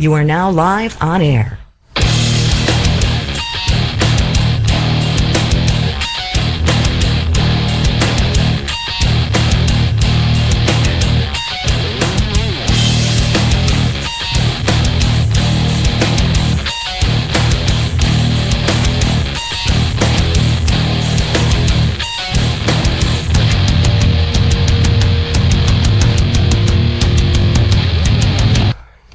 You are now live on air.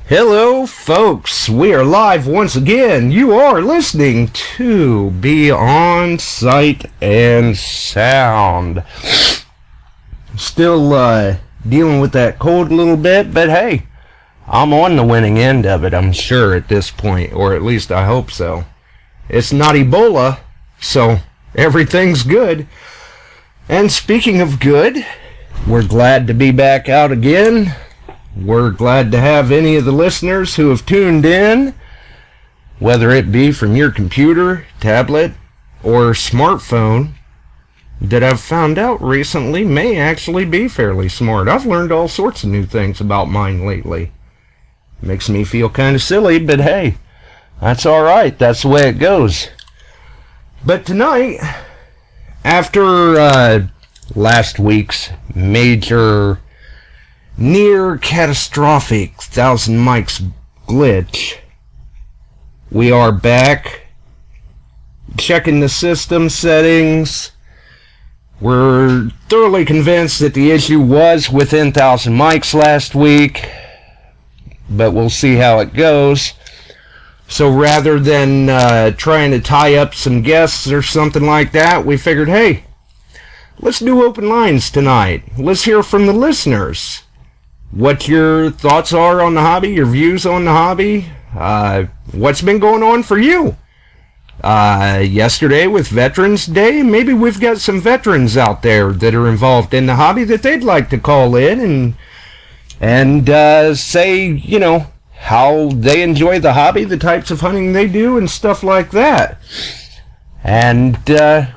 Hello, folks. We are live once again. You are listening to Beyond Sight and Sound. Still dealing with that cold a little bit, but hey, I'm on the winning end of it, I'm sure, at this point, or at least I hope so. It's not Ebola, so everything's good. And speaking of good, we're glad to be back out again. We're glad to have any of the listeners who have tuned in, whether it be from your computer, tablet, or smartphone, that I've found out recently may actually be fairly smart. I've learned all sorts of new things about mine lately. Makes me feel kind of silly, but hey, that's alright. That's the way it goes. But tonight, after last week's major near catastrophic 1,000 mics glitch, we are back checking the system settings. We're thoroughly convinced that the issue was within 1,000 mics last week, but we'll see how it goes. So rather than trying to tie up some guests or something like that, we figured, hey, let's do open lines tonight. Let's hear from the listeners what your thoughts are on the hobby, your views on the hobby, what's been going on for you. Yesterday with Veterans Day, maybe we've got some veterans out there that are involved in the hobby that they'd like to call in and say, you know, how they enjoy the hobby, the types of hunting they do, and stuff like that. And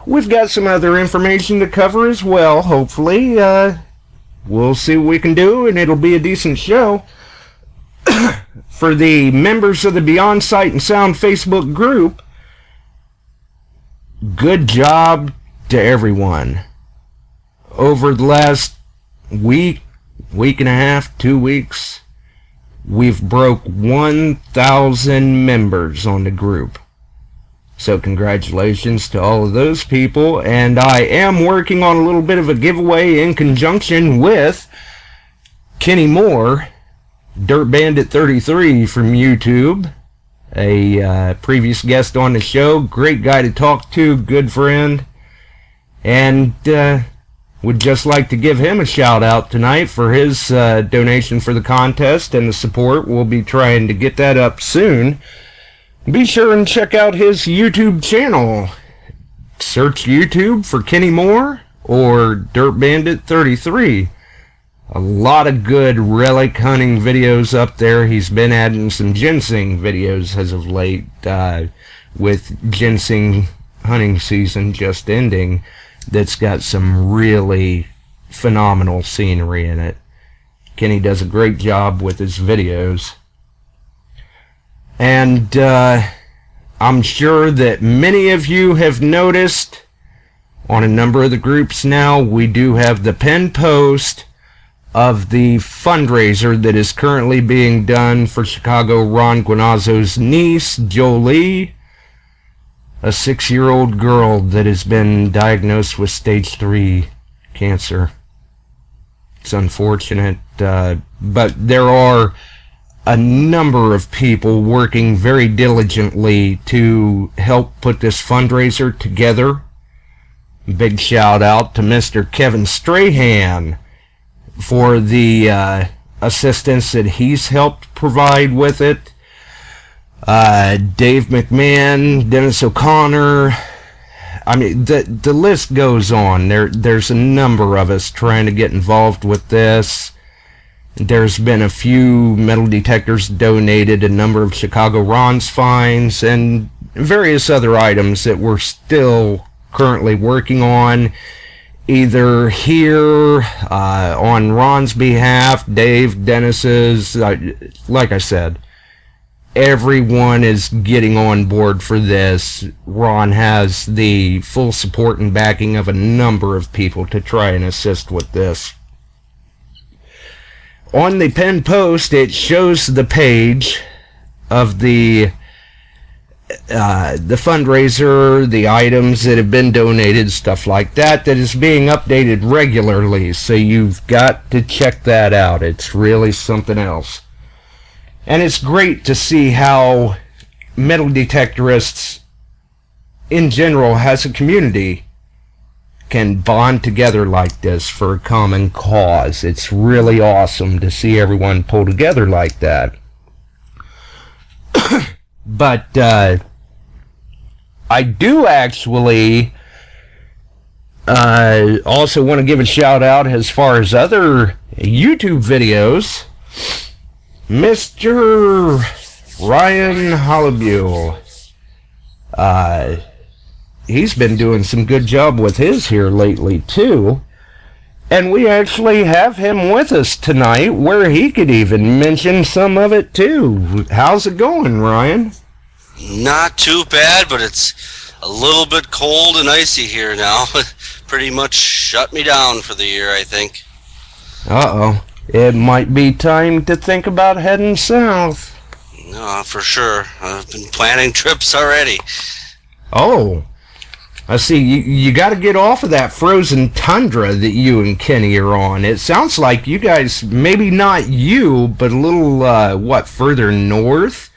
we've got some other information to cover as well, hopefully. We'll see what we can do, and it'll be a decent show. For the members of the Beyond Sight and Sound Facebook group, good job to everyone. Over the last week and a half, 2 weeks, we've broke 1,000 members on the group. So congratulations to all of those people, and I am working on a little bit of a giveaway in conjunction with Kenny Moore, Dirt Bandit 33 from YouTube, a previous guest on the show, great guy to talk to, good friend, and would just like to give him a shout out tonight for his donation for the contest and the support. We'll be trying to get that up soon. Be sure and check out his YouTube channel. Search YouTube for Kenny Moore or Dirt Bandit 33. A lot of good relic hunting videos up there. He's been adding some ginseng videos as of late, with ginseng hunting season just ending. That's got some really phenomenal scenery in it. Kenny does a great job with his videos. And I'm sure that many of you have noticed on a number of the groups now, we do have the pinned post of the fundraiser that is currently being done for Chicago Ron Guinazzo's niece, Jolie, a 6-year-old girl that has been diagnosed with stage 3 cancer. It's unfortunate, but there are a number of people working very diligently to help put this fundraiser together. Big shout out to Mr. Kevin Strahan for the assistance that he's helped provide with it. Dave McMahon, Dennis O'Connor, I mean, the list goes on. There's a number of us trying to get involved with this. There's been a few metal detectors donated, a number of Chicago Ron's finds, and various other items that we're still currently working on, either here on Ron's behalf, Dave, Dennis's. Like I said, everyone is getting on board for this. Ron has the full support and backing of a number of people to try and assist with this. On the pinned post, it shows the page of the fundraiser, the items that have been donated, stuff like that is being updated regularly, so you've got to check that out. It's really something else. And it's great to see how metal detectorists in general, as a community, can bond together like this for a common cause. It's really awesome to see everyone pull together like that. But I do actually also want to give a shout out as far as other YouTube videos. Mr. Ryan Holubiw. He's been doing some good job with his here lately too. And we actually have him with us tonight where he could even mention some of it too. How's it going, Ryan? Not too bad, but it's a little bit cold and icy here now. Pretty much shut me down for the year, I think. Uh-oh. It might be time to think about heading south. No, for sure. I've been planning trips already. Oh. I see, you got to get off of that frozen tundra that you and Kenny are on. It sounds like you guys, maybe not you, but a little, further north,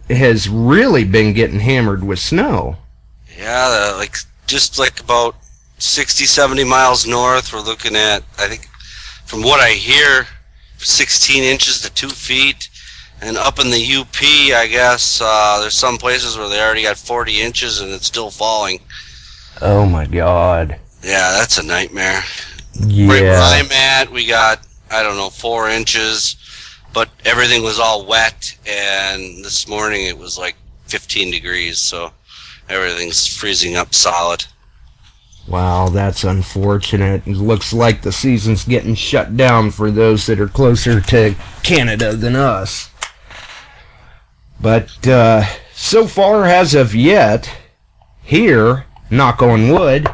has really been getting hammered with snow. Yeah, just about 60, 70 miles north, we're looking at, I think, from what I hear, 16 inches to 2 feet. And up in the UP, I guess, there's some places where they already got 40 inches and it's still falling. Oh my God. Yeah, that's a nightmare. Yeah. Right where I'm at, we got, 4 inches, but everything was all wet, and this morning it was like 15 degrees, so everything's freezing up solid. Wow, that's unfortunate. It looks like the season's getting shut down for those that are closer to Canada than us. But so far, as of yet, here, knock on wood,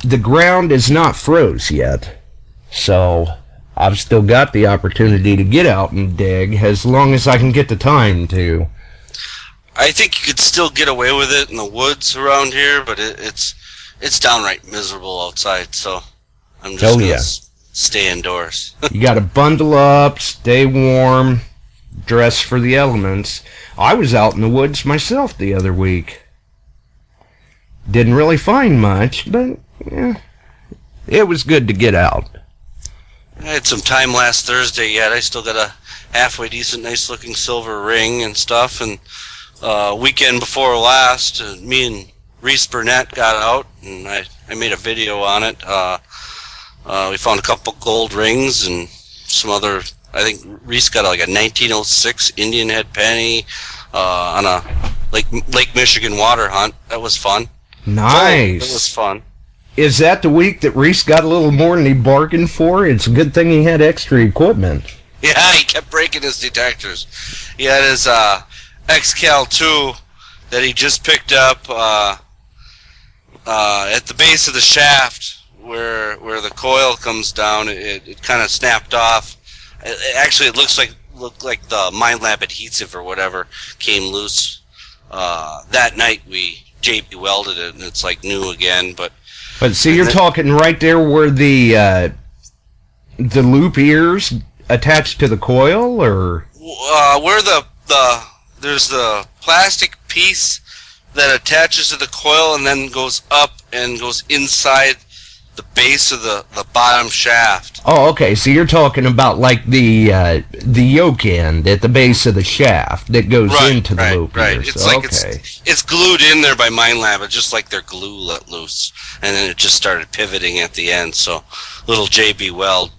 the ground is not froze yet. So I've still got the opportunity to get out and dig as long as I can get the time to. I think you could still get away with it in the woods around here, but it's downright miserable outside, so I'm just going to stay indoors. You got to bundle up, stay warm, dress for the elements. I was out in the woods myself the other week. Didn't really find much, but yeah, it was good to get out. I had some time last Thursday yet. I still got a halfway decent, nice-looking silver ring and stuff, and weekend before last, me and Reese Burnett got out, and I made a video on it. We found a couple gold rings and some other, I think Reese got like a 1906 Indian head penny on a Lake Michigan water hunt. That was fun. Nice. It was fun. Is that the week that Reese got a little more than he bargained for? It's a good thing he had extra equipment. Yeah, he kept breaking his detectors. He had his XCal 2 that he just picked up at the base of the shaft where the coil comes down. It kind of snapped off. It looked like the Mind Lab adhesive or whatever came loose. That night we JB welded it and it's like new again. But see, you're talking right there where the loop ears attached to the coil, or where there's the plastic piece that attaches to the coil and then goes up and goes inside the base of the bottom shaft. Oh, okay. So you're talking about like the yoke end at the base of the shaft that goes into the loop. Right. Ears. It's like it's glued in there by Mind Lab. It's just like their glue let loose, and then it just started pivoting at the end. So little JB weld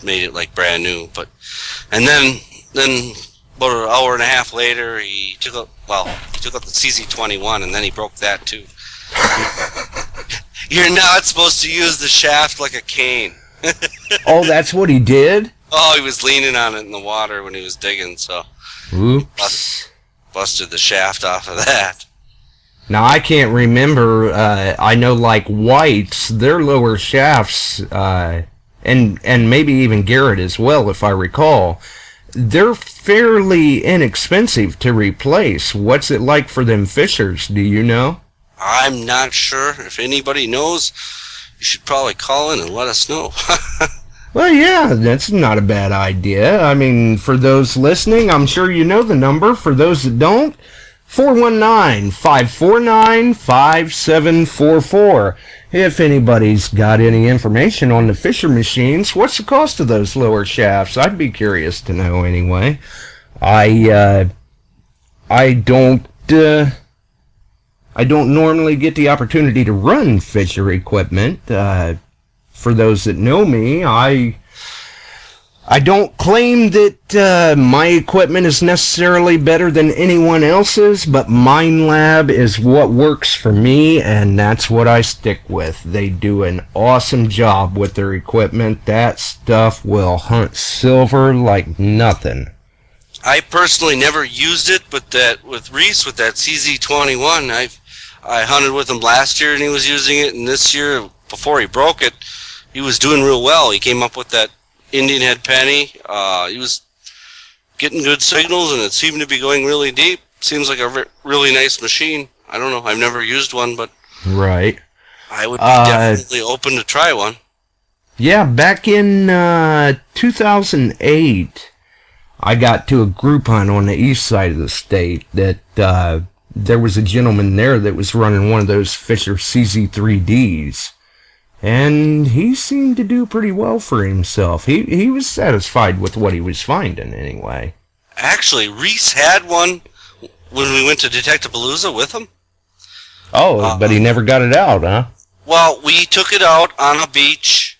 made it like brand new. And then about an hour and a half later, he took out the CZ21, and then he broke that too. You're not supposed to use the shaft like a cane. Oh, that's what he did? Oh, he was leaning on it in the water when he was digging, so Oops. busted the shaft off of that. Now, I can't remember. I know, like, White's, their lower shafts, and maybe even Garrett as well, if I recall, they're fairly inexpensive to replace. What's it like for them fishers? Do you know? I'm not sure. If anybody knows, you should probably call in and let us know. Well, yeah, that's not a bad idea. I mean, for those listening, I'm sure you know the number. For those that don't, 419-549-5744. If anybody's got any information on the Fisher machines, what's the cost of those lower shafts? I'd be curious to know anyway. I don't normally get the opportunity to run Fisher equipment. For those that know me, I don't claim that my equipment is necessarily better than anyone else's, but MindLab is what works for me, and that's what I stick with. They do an awesome job with their equipment. That stuff will hunt silver like nothing. I personally never used it, but that with Reese, with that CZ21, I hunted with him last year and he was using it, and this year, before he broke it, he was doing real well. He came up with that Indian head penny. He was getting good signals, and it seemed to be going really deep. Seems like a really nice machine. I don't know. I've never used one, but right. I would be definitely open to try one. Yeah, back in 2008, I got to a group hunt on the east side of the state that there was a gentleman there that was running one of those Fisher CZ3Ds. And he seemed to do pretty well for himself. He was satisfied with what he was finding, anyway. Actually, Reese had one when we went to Detectapalooza with him. Oh, but he never got it out, huh? Well, we took it out on a beach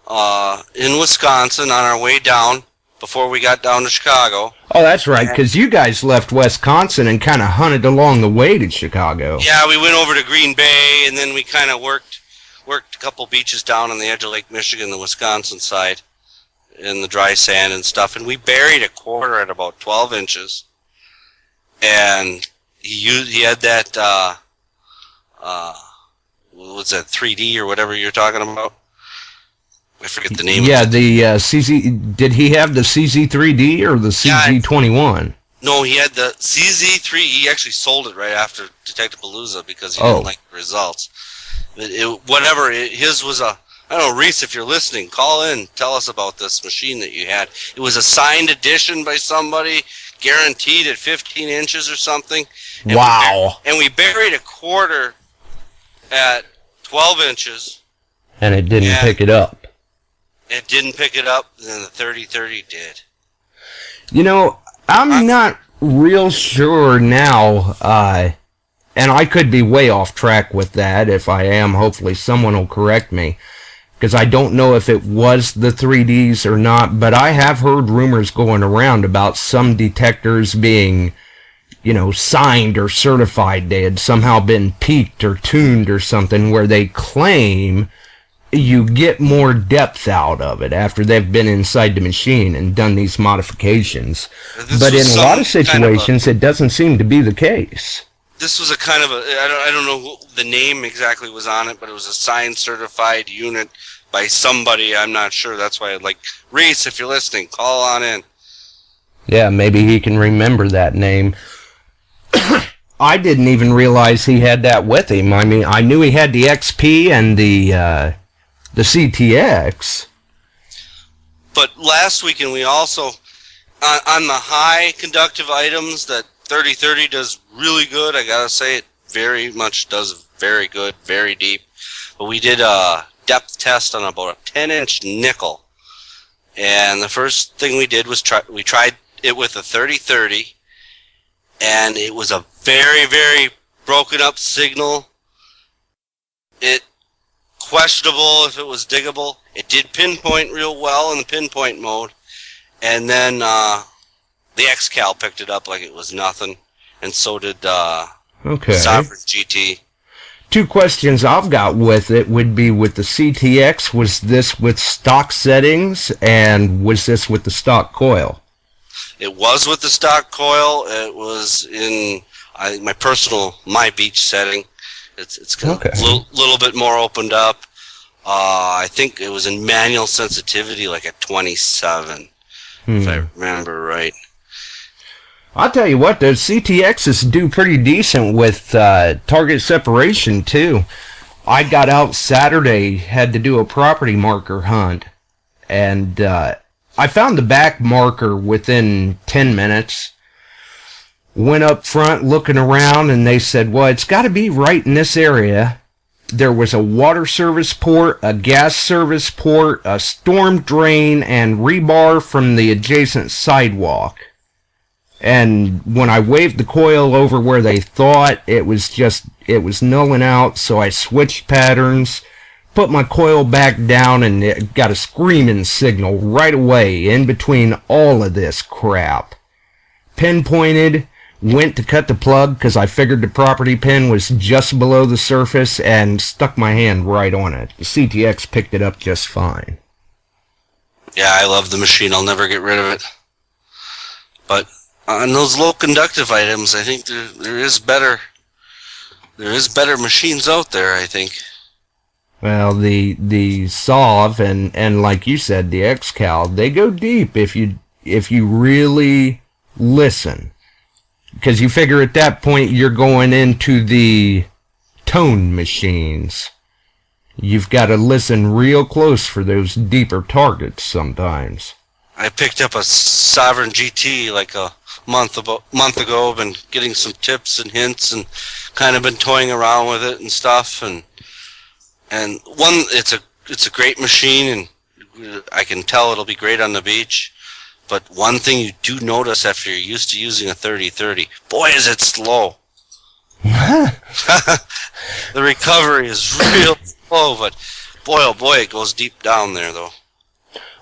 in Wisconsin on our way down before we got down to Chicago. Oh, that's right, because you guys left Wisconsin and kind of hunted along the way to Chicago. Yeah, we went over to Green Bay, and then we kind of worked a couple beaches down on the edge of Lake Michigan, the Wisconsin side, in the dry sand and stuff, and we buried a quarter at about 12 inches. And he had that, what was that, 3D or whatever you're talking about? I forget the name. Yeah, the CZ. Did he have the CZ3D or the CZ21? No, he had the CZ3. He actually sold it right after Detectapalooza because he didn't like the results. His was a, I don't know, Reese, if you're listening, call in, tell us about this machine that you had. It was a signed edition by somebody, guaranteed at 15 inches or something. And wow. We buried a quarter at 12 inches. And it didn't pick it up. It didn't pick it up, and then the 30-30 did. You know, I'm not real sure now, and I could be way off track with that. If I am, hopefully someone will correct me, because I don't know if it was the 3Ds or not, but I have heard rumors going around about some detectors being, signed or certified. They had somehow been peaked or tuned or something, where they claim you get more depth out of it after they've been inside the machine and done these modifications. But in a lot of situations, it doesn't seem to be the case. This was a kind of I don't know who the name exactly was on it, but it was a signed certified unit by somebody. I'm not sure. That's why I'd like, Reese, if you're listening, call on in. Yeah, maybe he can remember that name. I didn't even realize he had that with him. I mean, I knew he had the XP and the CTX. But last weekend we also, on the high conductive items, that 30-30 does really good. I gotta say, it very much does very good, very deep. But we did a depth test on about a 10-inch nickel. And the first thing we did was we tried it with a 30-30. And it was a very, very broken up signal. It questionable if it was diggable. It did pinpoint real well in the pinpoint mode. And then the X-Cal picked it up like it was nothing. And so did Sovereign GT. Two questions I've got with it would be with the CTX, was this with stock settings, and was this with the stock coil? It was with the stock coil. It was in my personal My Beach setting. It's got a little bit more opened up. I think it was in manual sensitivity, like at 27, if I remember right. I'll tell you what, those CTXs do pretty decent with target separation, too. I got out Saturday, had to do a property marker hunt, and I found the back marker within 10 minutes. Went up front looking around, and they said, well, it's got to be right in this area. There was a water service port, a gas service port, a storm drain, and rebar from the adjacent sidewalk. And when I waved the coil over where they thought, it was nulling out, so I switched patterns, put my coil back down, and it got a screaming signal right away in between all of this crap. Pinpointed, went to cut the plug because I figured the property pin was just below the surface, and stuck my hand right on it. The CTX picked it up just fine. Yeah, I love the machine. I'll never get rid of it. But on those low conductive items, I think there is better machines out there, I think. Well, the SOV and like you said, the XCal, they go deep if you really listen. Because you figure at that point you're going into the tone machines. You've got to listen real close for those deeper targets sometimes. I picked up a Sovereign GT like a month ago. Been getting some tips and hints and kind of been toying around with it and stuff. And it's a great machine, and I can tell it'll be great on the beach. But one thing you do notice after you're used to using a 30-30, boy, is it slow. The recovery is real slow, but boy, oh boy, it goes deep down there, though.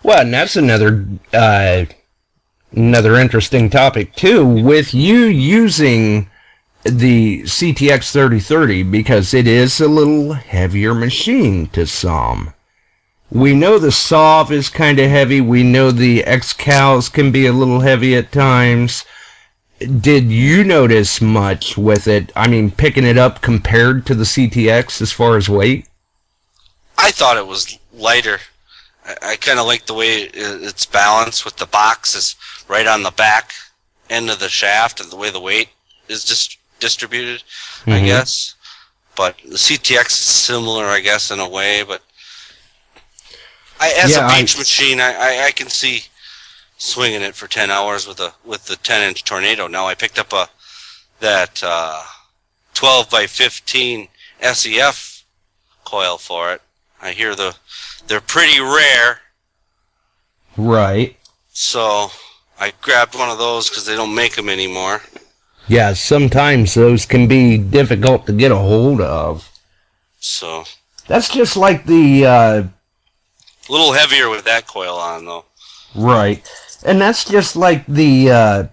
Well, and that's another interesting topic, too, with you using the CTX 3030, because it is a little heavier machine to some. We know the SOV is kind of heavy. We know the XCals can be a little heavy at times. Did you notice much with it? I mean, picking it up compared to the CTX as far as weight? I thought it was lighter. I kind of like the way it's balanced with the boxes right on the back end of the shaft and the way the weight is just distributed, I guess. But the CTX is similar, I guess, in a way, but as a beach machine, I can see swinging it for 10 hours with the 10-inch Tornado. Now I picked up that 12 by 15 SEF coil for it. I hear they're pretty rare. Right. So I grabbed one of those because they don't make them anymore. Yeah, sometimes those can be difficult to get a hold of. So that's just like the a little heavier with that coil on, though. Right. And that's just like the,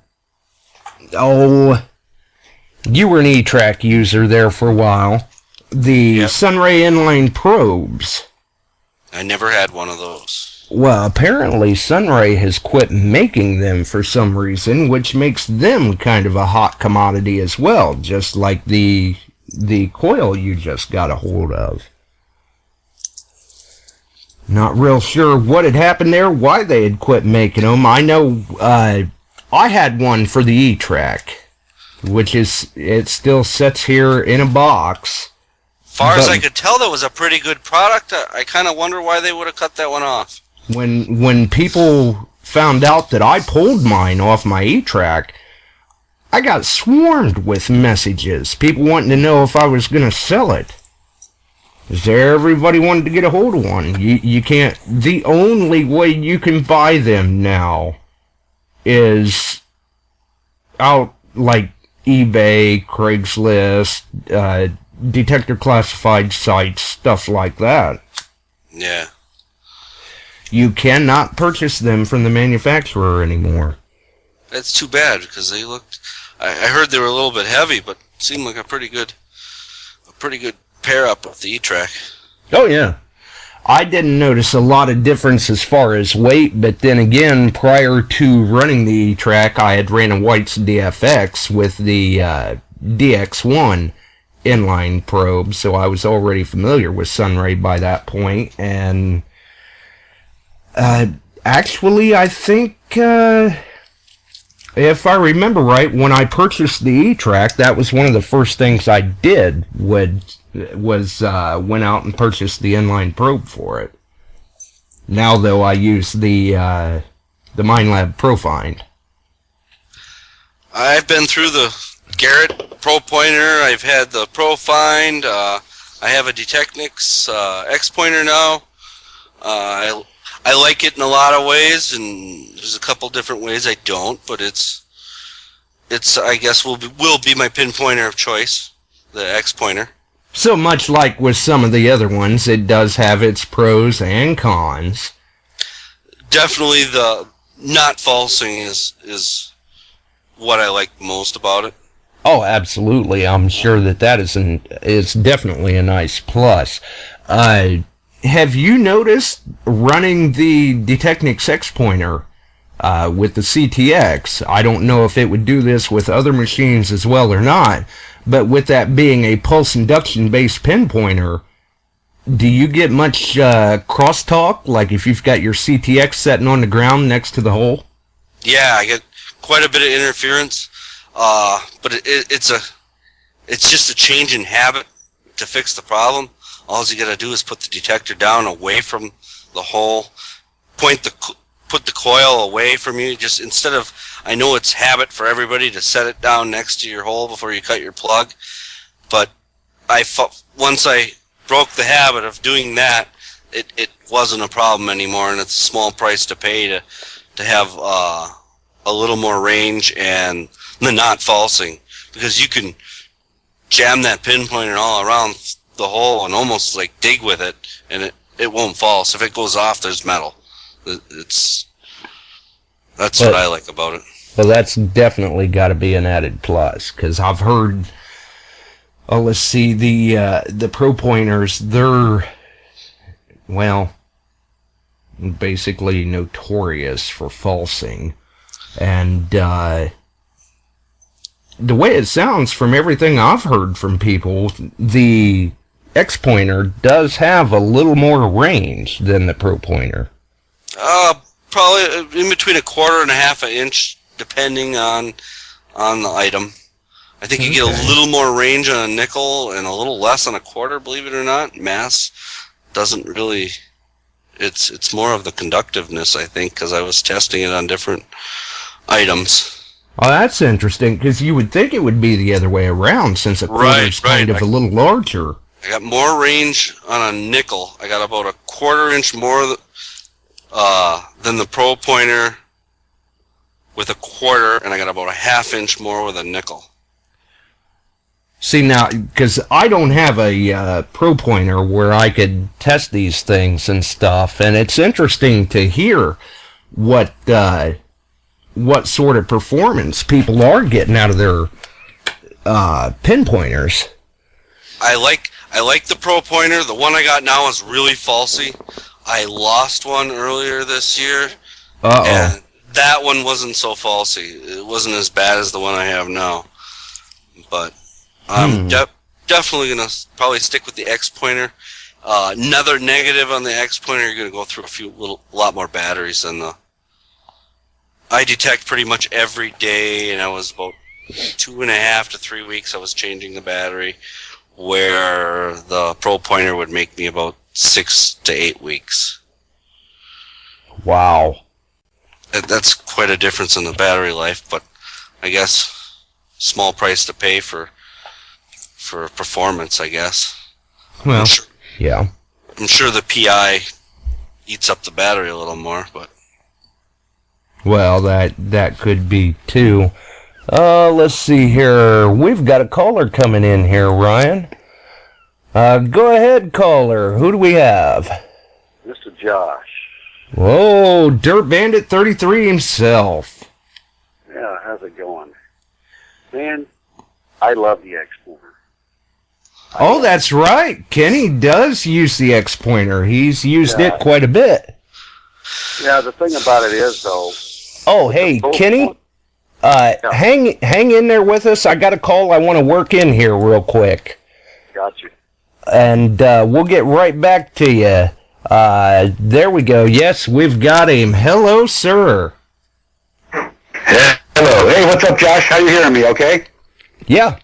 you were an E-Track user there for a while. The Sunray inline probes. I never had one of those. Well, apparently Sunray has quit making them for some reason, which makes them kind of a hot commodity as well, just like the coil you just got a hold of. Not real sure what had happened there, why they had quit making them. I know I had one for the E-Track, which is, it still sits here in a box. Far as I could tell, that was a pretty good product. I kind of wonder why they would have cut that one off. When people found out that I pulled mine off my E-Track, I got swarmed with messages. People wanting to know if I was going to sell it. Everybody wanted to get a hold of one. You can't. The only way you can buy them now is out like eBay, Craigslist, detector classified sites, stuff like that. Yeah. You cannot purchase them from the manufacturer anymore. That's too bad because they looked. I heard they were a little bit heavy, but seemed like a pretty good pair up with the E-Track. Oh, yeah. I didn't notice a lot of difference as far as weight, but then again, prior to running the E-Track, I had ran a White's DFX with the DX1 inline probe, so I was already familiar with Sunray by that point, and actually, I think, if I remember right, when I purchased the E-Track, that was one of the first things I did, was went out and purchased the inline probe for it. Now, though, I use the MindLab ProFind. I've been through the Garrett Pro Pointer. I've had the ProFind. I have a Detechnix X Pointer now. I like it in a lot of ways, and there's a couple different ways I don't. But it's I guess will be my pinpointer of choice, the X Pointer. So much like with some of the other ones, it does have its pros and cons. Definitely the not falsing is what I like most about it. Oh, absolutely. I'm sure that is definitely a nice plus. Have you noticed running the Detechnix X Pointer with the CTX? I don't know if it would do this with other machines as well or not, but with that being a pulse induction based pinpointer, do you get much crosstalk? Like if you've got your CTX sitting on the ground next to the hole? Yeah, I get quite a bit of interference, but it's just a change in habit to fix the problem. All you got to do is put the detector down away from the hole, put the coil away from you. Just instead of, I know it's habit for everybody to set it down next to your hole before you cut your plug, but once I broke the habit of doing that, it wasn't a problem anymore, and it's a small price to pay to have a little more range and the not falsing, because you can jam that pinpointer all around the hole and almost like dig with it, and it won't false. If it goes off, there's metal. That's what I like about it. Well, that's definitely got to be an added plus, because I've heard, let's see, the Pro Pointers, they're, well, basically notorious for falsing. And the way it sounds from everything I've heard from people, the X Pointer does have a little more range than the Pro Pointer. Probably in between a quarter and a half an inch, depending on the item. I think you get a little more range on a nickel and a little less on a quarter, believe it or not. Mass doesn't really, it's more of the conductiveness, I think, because I was testing it on different items. Oh, that's interesting, because you would think it would be the other way around, since a quarter's kind of a little larger. I got more range on a nickel. I got about a quarter inch more than the Pro Pointer with a quarter, and I got about a half inch more with a nickel. See, now, because I don't have a Pro Pointer where I could test these things and stuff, and it's interesting to hear what sort of performance people are getting out of their pinpointers. I like the Pro Pointer. The one I got now is really falsy. I lost one earlier this year. And that one wasn't so falsy. It wasn't as bad as the one I have now. But I'm definitely going to probably stick with the X Pointer. Another negative on the X Pointer, you're going to go through a lot more batteries than the... I detect pretty much every day, and I was about 2.5 to 3 weeks I was changing the battery, where the Pro Pointer would make me about 6 to 8 weeks. Wow. That's quite a difference in the battery life, but I guess small price to pay for performance, I guess. Well, yeah. I'm sure the PI eats up the battery a little more, but... Well, that could be too. Let's see here. We've got a caller coming in here, Ryan. Go ahead, caller. Who do we have? Mr. Josh. Whoa, Dirt Bandit 33 himself. Yeah, how's it going? Man, I love the X-Pointer. Oh, that's right. Kenny does use the X pointer. He's used it quite a bit. Yeah, the thing about it is, though. Oh, hey, Kenny, hang in there with us. I got a call I want to work in here real quick. Gotcha. And we'll get right back to you. There we go. Yes, we've got him. Hello, sir. Hello. Hey, what's up, Josh? How you hearing me, okay? Yeah.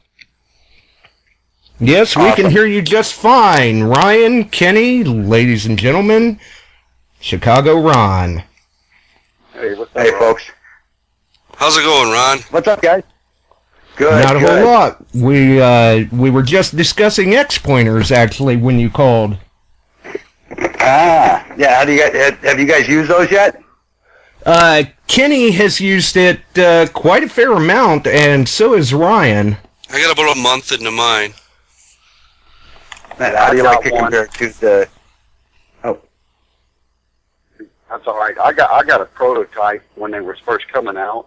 Yes, we can hear you just fine. Ryan, Kenny, ladies and gentlemen, Chicago Ron. Hey, what's up, Hey, Ron? folks. How's it going, Ron? What's up, guys? Good. Not a whole lot. We were just discussing X pointers actually when you called. Ah, yeah. Have you guys used those yet? Kenny has used it quite a fair amount, and so has Ryan. I got about a month into mine. How do you like it compared to the? Oh, That's all right. I got a prototype when they were first coming out,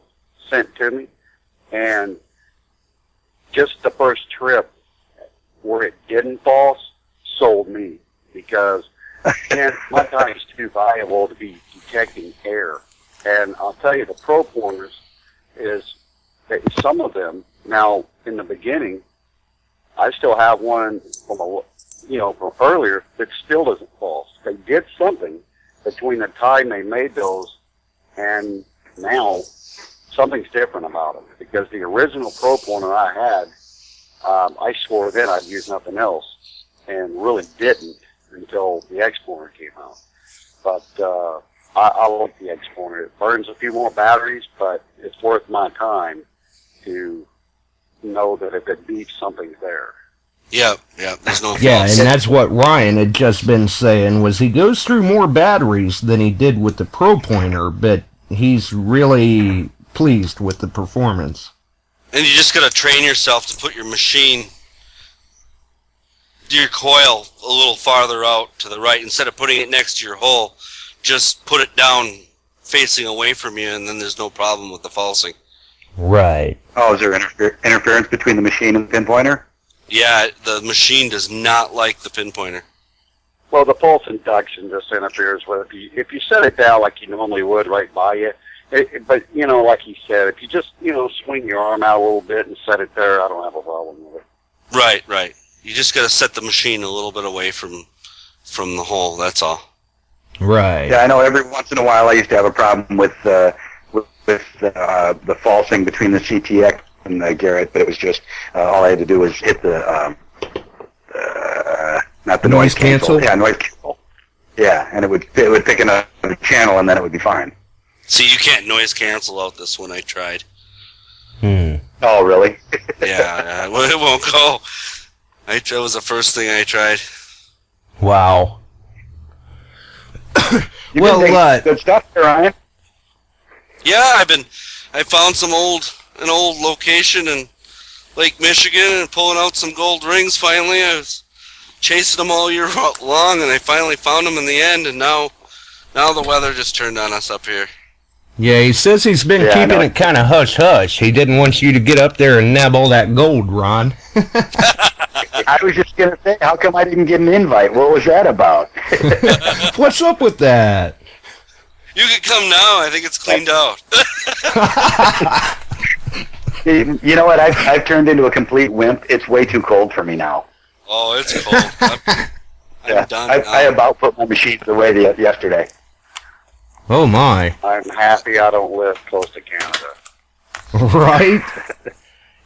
sent to me, and just the first trip where it didn't false sold me because my time is too valuable to be detecting air. And I'll tell you, the pro pointers is that some of them now in the beginning, I still have one from from earlier that still doesn't false. They did something between the time they made those and now. Something's different about them because the original pro pointer I had, I swore then I'd use nothing else and really didn't until the X pointer came out. But I like the X pointer. It burns a few more batteries, but it's worth my time to know that if it beeps, something's there. Yeah, there's no Yeah, false. and that's what Ryan had just been saying, was he goes through more batteries than he did with the Pro Pointer, but he's really pleased with the performance. And you just gotta train yourself to put your machine, your coil a little farther out to the right. Instead of putting it next to your hole, just put it down facing away from you, and then there's no problem with the falsing. Right. Oh, is there interference between the machine and the pinpointer? Yeah, the machine does not like the pinpointer. Well, the pulse induction just interferes with it. If you set it down like you normally would right by you, but, like he said, if you just, swing your arm out a little bit and set it there, I don't have a problem with it. Right. You just got to set the machine a little bit away from the hole, that's all. Right. Yeah, I know every once in a while I used to have a problem with the falsing between the CTX and the Garrett, but it was just, all I had to do was hit the, not the noise cancel. Yeah, noise cancel. Yeah, and it would pick another channel and then it would be fine. See, you can't noise cancel out this one I tried. Oh, really? Yeah, well, it won't go. That was the first thing I tried. Wow. Well, good stuff there, Ryan. Yeah, I found an old location in Lake Michigan and pulling out some gold rings finally. I was chasing them all year long, and I finally found them in the end, and now the weather just turned on us up here. Yeah, he says he's been keeping it kind of hush-hush. He didn't want you to get up there and nab all that gold, Ron. I was just going to say, how come I didn't get an invite? What was that about? What's up with that? You can come now. I think it's cleaned out. You know what? I've turned into a complete wimp. It's way too cold for me now. Oh, it's cold. I'm done now. I about put my machines away yesterday. Oh, my. I'm happy I don't live close to Canada. Right?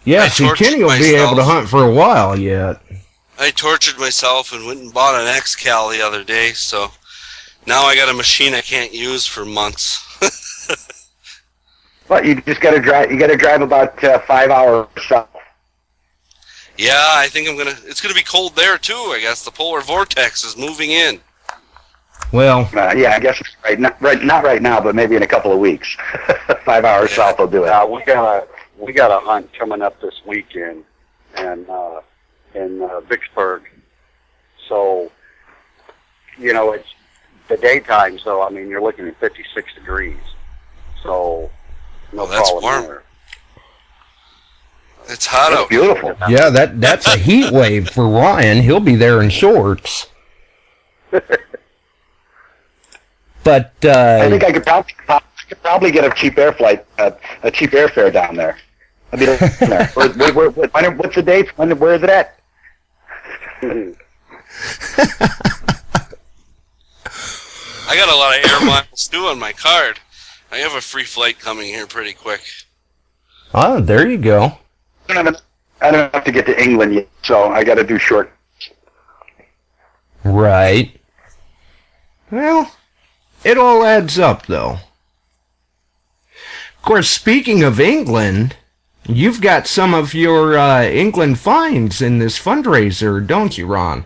Yeah, see, Kenny will be able to hunt for a while yet. I tortured myself and went and bought an X-Cal the other day, so now I got a machine I can't use for months. Well, you just got to drive. You got to drive about 5 hours south. Yeah, I think it's gonna be cold there too. I guess the polar vortex is moving in. Well, yeah, I guess it's not right now, but maybe in a couple of weeks. 5 hours south will do it. We got a hunt coming up this weekend, and in Vicksburg. So, it's the daytime. So I mean, you're looking at 56 degrees. So no that's problem warm. there. It's hot It's out. beautiful. Yeah, that's a heat wave for Ryan. He'll be there in shorts. But I think I could probably get a cheap a cheap airfare down there. I mean, what's the date? Where is it at? I got a lot of air miles too on my card. I have a free flight coming here pretty quick. oh, there you go. I don't have to get to England yet, so I got to do short. Right. Well, it all adds up, though. Of course, speaking of England, you've got some of your England finds in this fundraiser, don't you, Ron?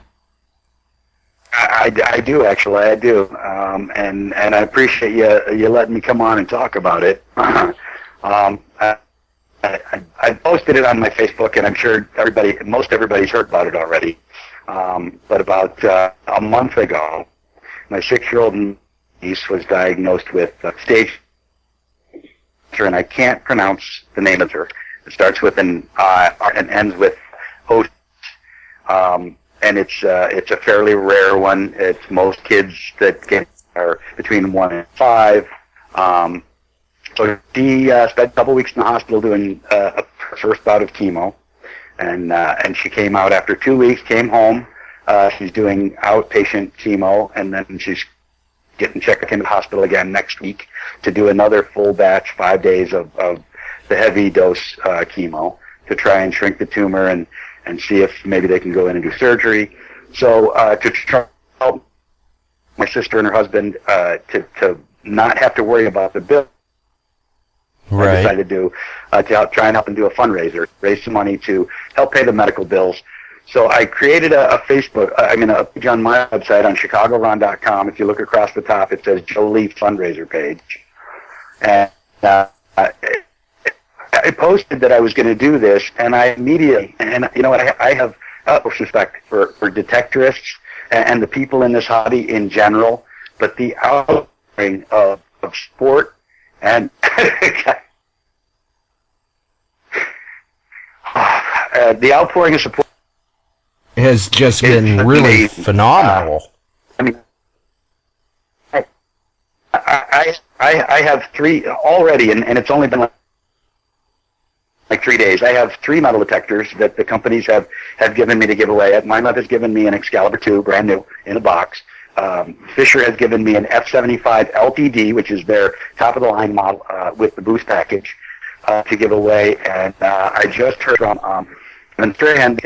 I do, actually. I do. And I appreciate you letting me come on and talk about it. I posted it on my Facebook, and I'm sure most everybody's heard about it already. But about a month ago, my 6-year-old niece was diagnosed with stage cancer, and I can't pronounce the name of her. It starts with an and ends with O. And it's a fairly rare one. It's most kids that get are between 1 and 5. So she spent a couple weeks in the hospital doing her first bout of chemo, and she came out after 2 weeks. Came home. She's doing outpatient chemo, and then she's getting checked in the hospital again next week to do another full batch, 5 days of the heavy dose chemo to try and shrink the tumor and see if maybe they can go in and do surgery. So to try to help my sister and her husband to not have to worry about the bill, I decided to try and help them do a fundraiser, raise some money to help pay the medical bills. So I created a page on my website on chicagoron.com. If you look across the top, it says Jolie'S Fundraiser page. And I posted that I was going to do this, and I immediately, and you know what, I have utmost respect for detectorists and the people in this hobby in general, but the outpouring of sport and the outpouring of support has just been really phenomenal. I mean, I have 3 already, and it's only been like 3 days. I have 3 metal detectors that the companies have given me to give away. Minelab has given me an Excalibur 2, brand new, in a box. Fisher has given me an F75 LTD, which is their top-of-the-line model with the boost package to give away. And I just heard from Strand,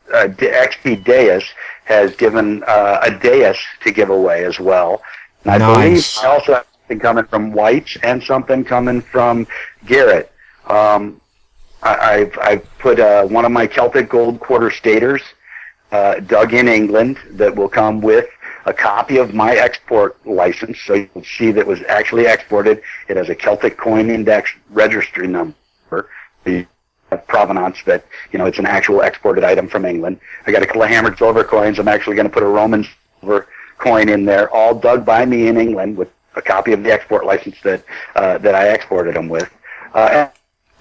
XP Deus has given a Deus to give away as well. And I believe I also have something coming from White's and something coming from Garrett. I've put one of my Celtic Gold quarter staters dug in England that will come with a copy of my export license, so you can see that it was actually exported. It has a Celtic Coin Index registry number, the provenance that, you know, it's an actual exported item from England. I got a couple of hammered silver coins. I'm actually going to put a Roman silver coin in there, all dug by me in England with a copy of the export license that I exported them with. And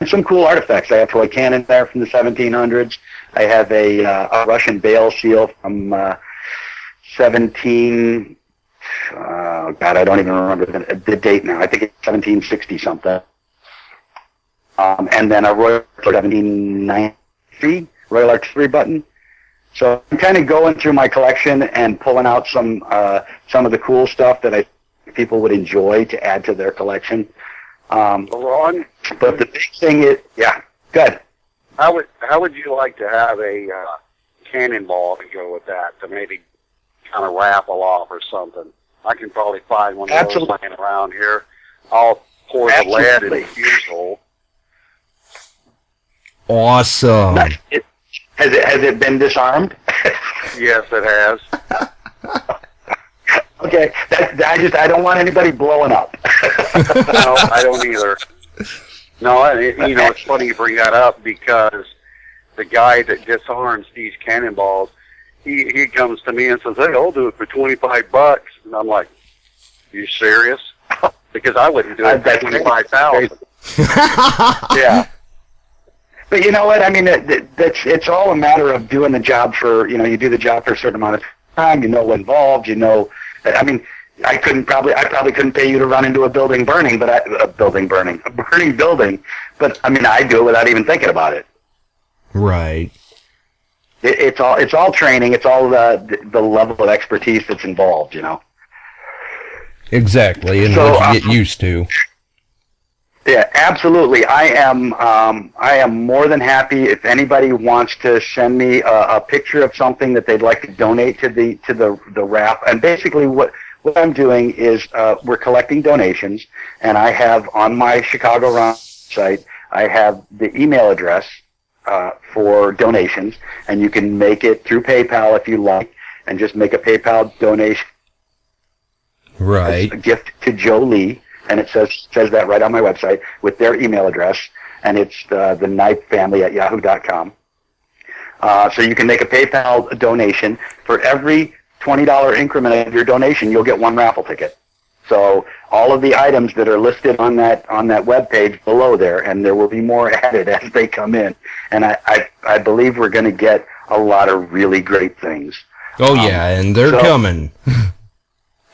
some cool artifacts. I have a toy cannon there from the 1700s. I have a Russian bale seal from 17. God, I don't even remember the date now. I think it's 1760 something. And then a Royal 1793 Royal Artillery button. So I'm kind of going through my collection and pulling out some of the cool stuff that I think people would enjoy to add to their collection. Ron, but the big thing is, yeah, good. how would you like to have a cannonball to go with that, to maybe kind of raffle off or something? I can probably find one of those laying around here. I'll pour the lead in the fuse hole. Awesome. Has it been disarmed? Yes, it has. Okay, I don't want anybody blowing up. No, I don't either. No, it's funny you bring that up, because the guy that disarms these cannonballs, he comes to me and says, "Hey, I'll do it for $25." And I'm like, "You serious?" Because I wouldn't do it for $25,000. Yeah. But you know what? I mean, it's all a matter of doing the job for, you do the job for a certain amount of time, what's involved, I mean, I probably couldn't pay you to run into a building burning, but a burning building, but I mean, I do it without even thinking about it. Right. It's all training. It's all the level of expertise that's involved, Exactly, and so, what you get used to. Yeah, absolutely. I am more than happy if anybody wants to send me a picture of something that they'd like to donate to the RAF. And basically, what I'm doing is we're collecting donations, and I have on my Chicago Run site, I have the email address for donations, and you can make it through PayPal if you like, and just make a PayPal donation. Right. It's a gift to Jolie, and it says that right on my website with their email address, and it's the Knife Family at yahoo.com. So you can make a PayPal donation. For every $20 increment of your donation, you'll get one raffle ticket. So all of the items that are listed on that web page below there, and there will be more added as they come in. And I believe we're going to get a lot of really great things. Oh yeah, and they're coming.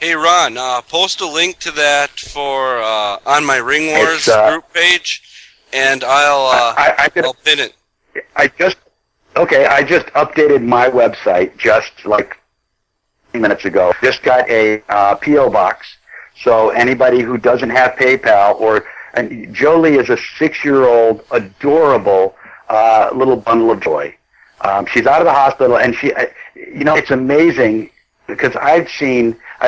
Hey Ron, post a link to that for on my Ring Wars group page, and I'll pin it. I just updated my website just like 10 minutes ago. Just got a PO box, so anybody who doesn't have PayPal and Jolie is a 6-year-old adorable little bundle of joy. She's out of the hospital, and it's amazing because I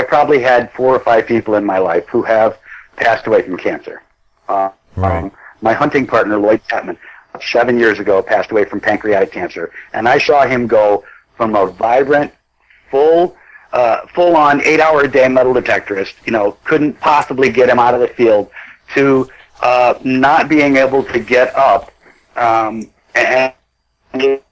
probably had 4 or 5 people in my life who have passed away from cancer. Right. My hunting partner, Lloyd Chapman, 7 years ago, passed away from pancreatic cancer, and I saw him go from a vibrant, full-on 8-hour-a-day metal detectorist, couldn't possibly get him out of the field, to not being able to get up, and it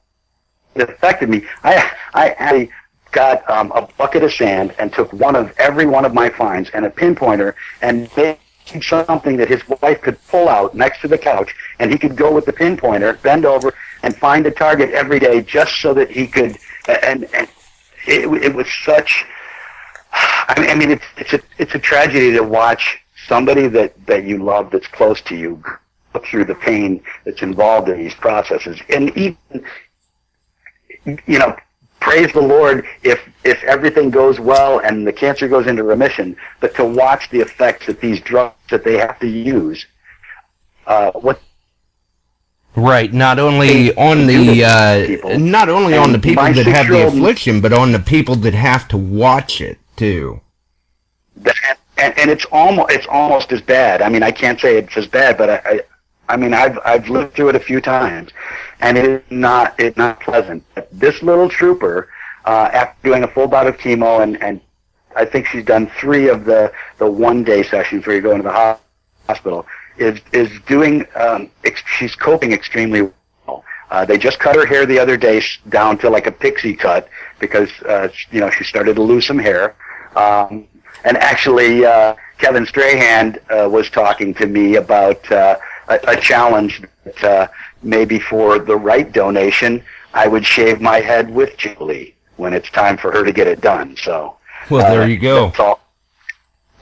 affected me. I got a bucket of sand and took every one of my finds and a pinpointer and made something that his wife could pull out next to the couch, and he could go with the pinpointer, bend over, and find a target every day just so that he could. And it was such. I mean, it's a tragedy to watch somebody that you love, that's close to you, go through the pain that's involved in these processes, and even praise the Lord if everything goes well and the cancer goes into remission, but to watch the effects that these drugs that they have to use, right, not only on the people that have the affliction, but on the people that have to watch it too. And it's almost as bad. I mean, I can't say it's as bad, but I've lived through it a few times, and it's not pleasant. This little trooper, after doing a full bout of chemo, and I think she's done 3 of the 1-day sessions where you go into the hospital, is doing. She's coping extremely well. They just cut her hair the other day down to like a pixie cut because she started to lose some hair. And actually, Kevin Strahan was talking to me about a challenge that maybe for the right donation, I would shave my head with Jolie when it's time for her to get it done. So, well, there you go.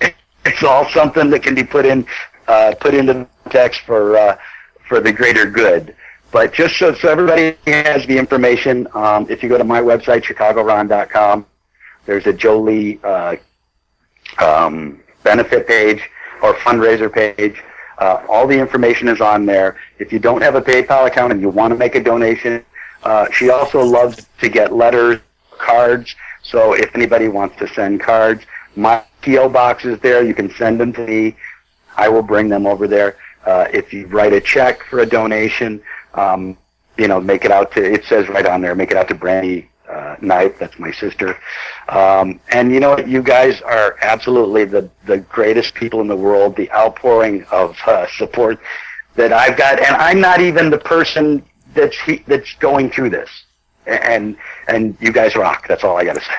It's all something that can be put into the text for the greater good. But just so everybody has the information, if you go to my website, chicagoron.com, there's a Jolie benefit page or fundraiser page. All the information is on there. If you don't have a PayPal account and you want to make a donation, she also loves to get letters, cards. So if anybody wants to send cards, my P.O. box is there. You can send them to me. I will bring them over there. If you write a check for a donation, make it out to, it says right on there, make it out to Brandy Knife, that's my sister. And you know what, you guys are absolutely the greatest people in the world, the outpouring of support that I've got, and I'm not even the person that's going through this. And you guys rock, that's all I gotta say.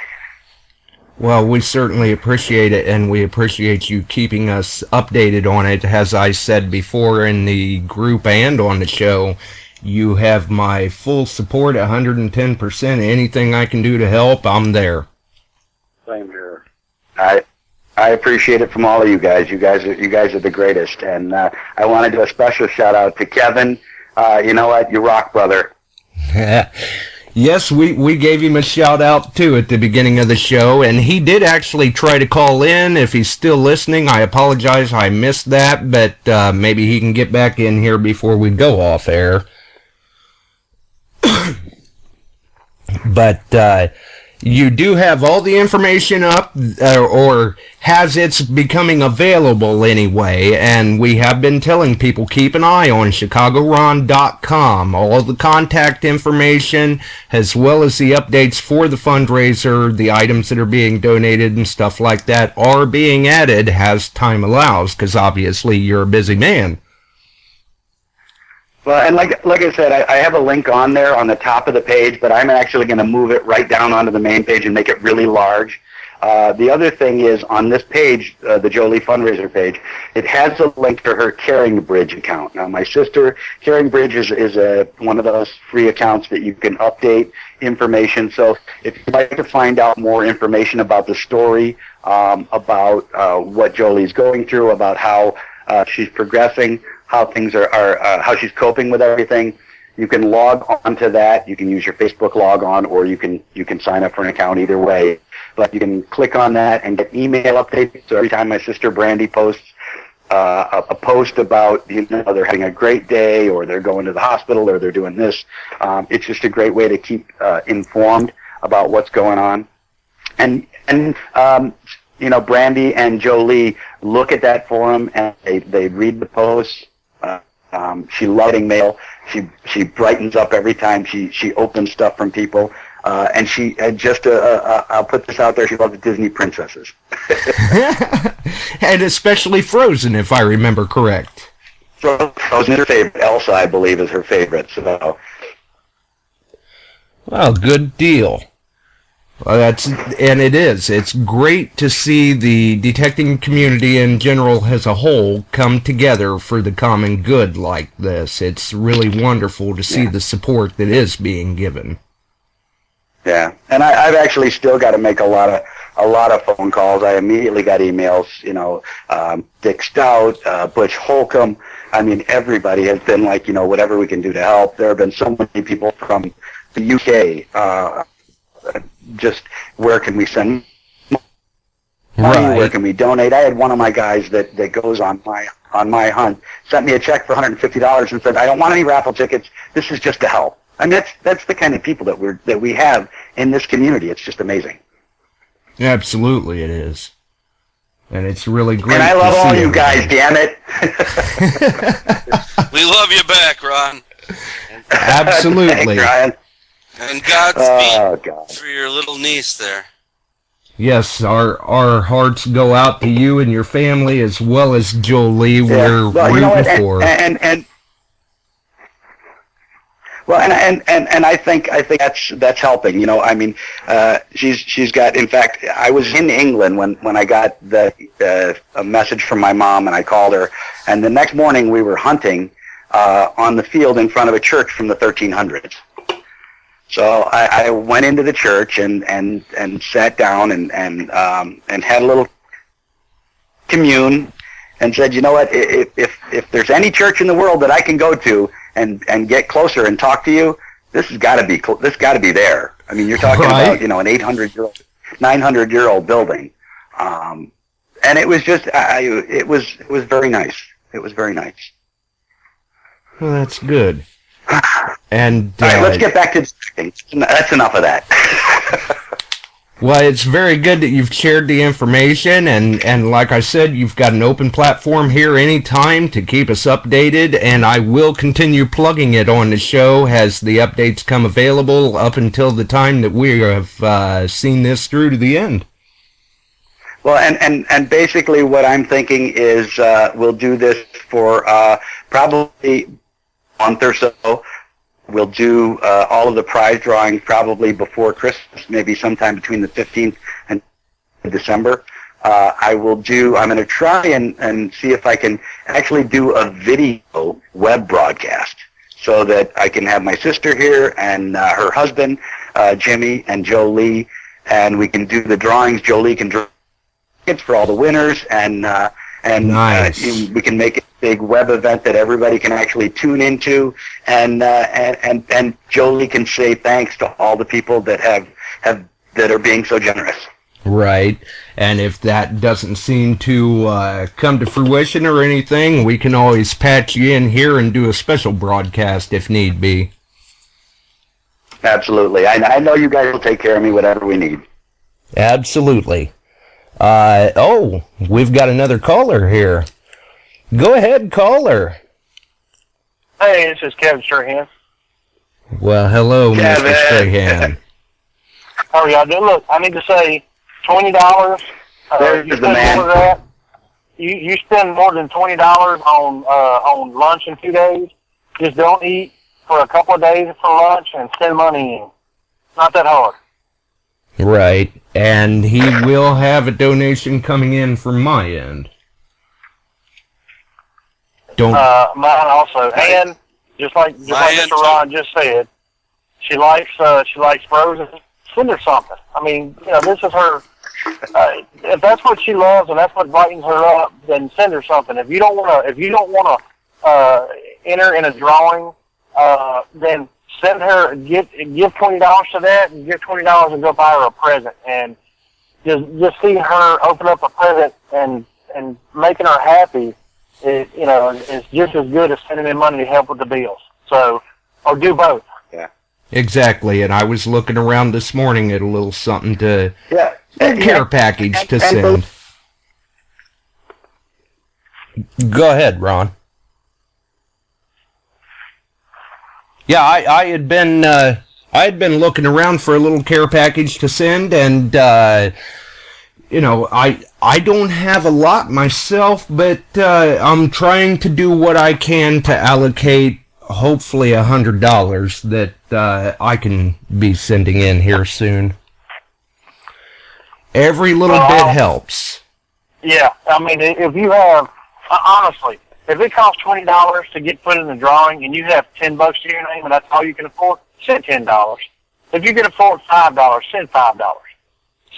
Well, we certainly appreciate it, and we appreciate you keeping us updated on it, as I said before in the group and on the show. You have my full support, 110%. Anything I can do to help, I'm there. Same here. I appreciate it from all of you guys. You guys are the greatest. And I want to do a special shout out to Kevin. You know what? You rock, brother. Yes, we gave him a shout out too at the beginning of the show, and he did actually try to call in. If he's still listening, I apologize, I missed that, but maybe he can get back in here before we go off air. But you do have all the information up, or has it's becoming available anyway, and we have been telling people keep an eye on chicagoron.com. All the contact information, as well as the updates for the fundraiser, the items that are being donated and stuff like that are being added as time allows, because obviously you're a busy man. Well, and like I said, I have a link on there on the top of the page, but I'm actually going to move it right down onto the main page and make it really large. The other thing is on this page, the Jolie fundraiser page, it has a link to her Caring Bridge account. Now, my sister, Caring Bridge is one of those free accounts that you can update information. So if you'd like to find out more information about the story, about what Jolie's going through, about how she's progressing, how things are how she's coping with everything, you can log on to that. You can use your Facebook log on, or you can sign up for an account either way. But you can click on that and get email updates. So every time my sister Brandy posts a post about, they're having a great day, or they're going to the hospital, or they're doing this, it's just a great way to keep informed about what's going on. And Brandy and Jolie look at that forum and they read the posts. She loves getting mail. She brightens up every time she opens stuff from people. And she I'll put this out there, she loves Disney princesses. And especially Frozen, if I remember correct. Frozen is her favorite. Elsa, I believe, is her favorite. So, well, good deal. Well, it's great to see the detecting community in general as a whole come together for the common good like this. It's really wonderful to see the support that is being given. Yeah, and I've actually still got to make a lot of phone calls. I immediately got emails, Dick Stout, Butch Holcomb. I mean, everybody has been like, whatever we can do to help. There have been so many people from the UK, just where can we send money, where can we donate. I had one of my guys that goes on my hunt, sent me a check for $150 and said, I don't want any raffle tickets, this is just to help. I mean, that's the kind of people that we have in this community. It's just amazing. Absolutely it is. And it's really great. And I love all you guys, damn it. We love you back, Ron. Absolutely. Thanks, Ryan. And Godspeed for your little niece there. Yes, our hearts go out to you and your family, as well as Jolie. We're rooting for. And I think that's helping. I mean, she's got. In fact, I was in England when I got a message from my mom, and I called her. And the next morning, we were hunting on the field in front of a church from the 1300s. So I went into the church and sat down and had a little commune and said, you know what, if there's any church in the world that I can go to and get closer and talk to you, this has got to be there. I mean, you're talking about an 900-year-old building, and it was just it was very nice. It was very nice. Well, that's good. And all right, let's get back to things. That's enough of that. Well, it's very good that you've shared the information, and like I said, you've got an open platform here anytime to keep us updated, and I will continue plugging it on the show as the updates come available up until the time that we have seen this through to the end. Well, and basically what I'm thinking is we'll do this for probably a month or so. We'll do all of the prize drawings probably before Christmas, maybe sometime between the 15th and December. I'm going to try and see if I can actually do a video web broadcast. so that I can have my sister here and her husband, Jimmy, and Jolie, and we can do the drawings. Jolie can draw tickets for all the winners, and Nice. we can make it a big web event that everybody can actually tune into, and Jolie can say thanks to all the people that that are being so generous. Right. And if that doesn't seem to come to fruition or anything, we can always patch you in here and do a special broadcast if need be. Absolutely. I know you guys will take care of me, whatever we need. Absolutely. We've got another caller here. Go ahead, caller. Hey, this is Kevin Strahan. Well, hello, Kevin. Mr. Strahan. How are y'all doing? Look, I need to say $20. There's You the spend man. more than that. You spend more than $20 on lunch in 2 days. Just don't eat for a couple of days for lunch and send money in. Not that hard. Right. And he will have a donation coming in from my end. Don't. Mine also, and just like Mr. Ron just said, she likes frozen. Send her something. I mean, this is her. If that's what she loves and that's what brightens her up, then send her something. If you don't want to enter in a drawing, then send her give $20 to that, and give $20 and go buy her a present, and just see her open up a present and making her happy. Is just as good as sending in money to help with the bills. So, or do both. Yeah. Exactly. And I was looking around this morning at a little something to care package to send. Go ahead, Ron. Yeah, I had been looking around for a little care package to send, and I don't have a lot myself, but I'm trying to do what I can to allocate hopefully $100 that I can be sending in here soon. Every little bit helps. Yeah, I mean, if you have, honestly, if it costs $20 to get put in the drawing and you have $10 to your name and that's all you can afford, send $10. If you can afford $5, send $5.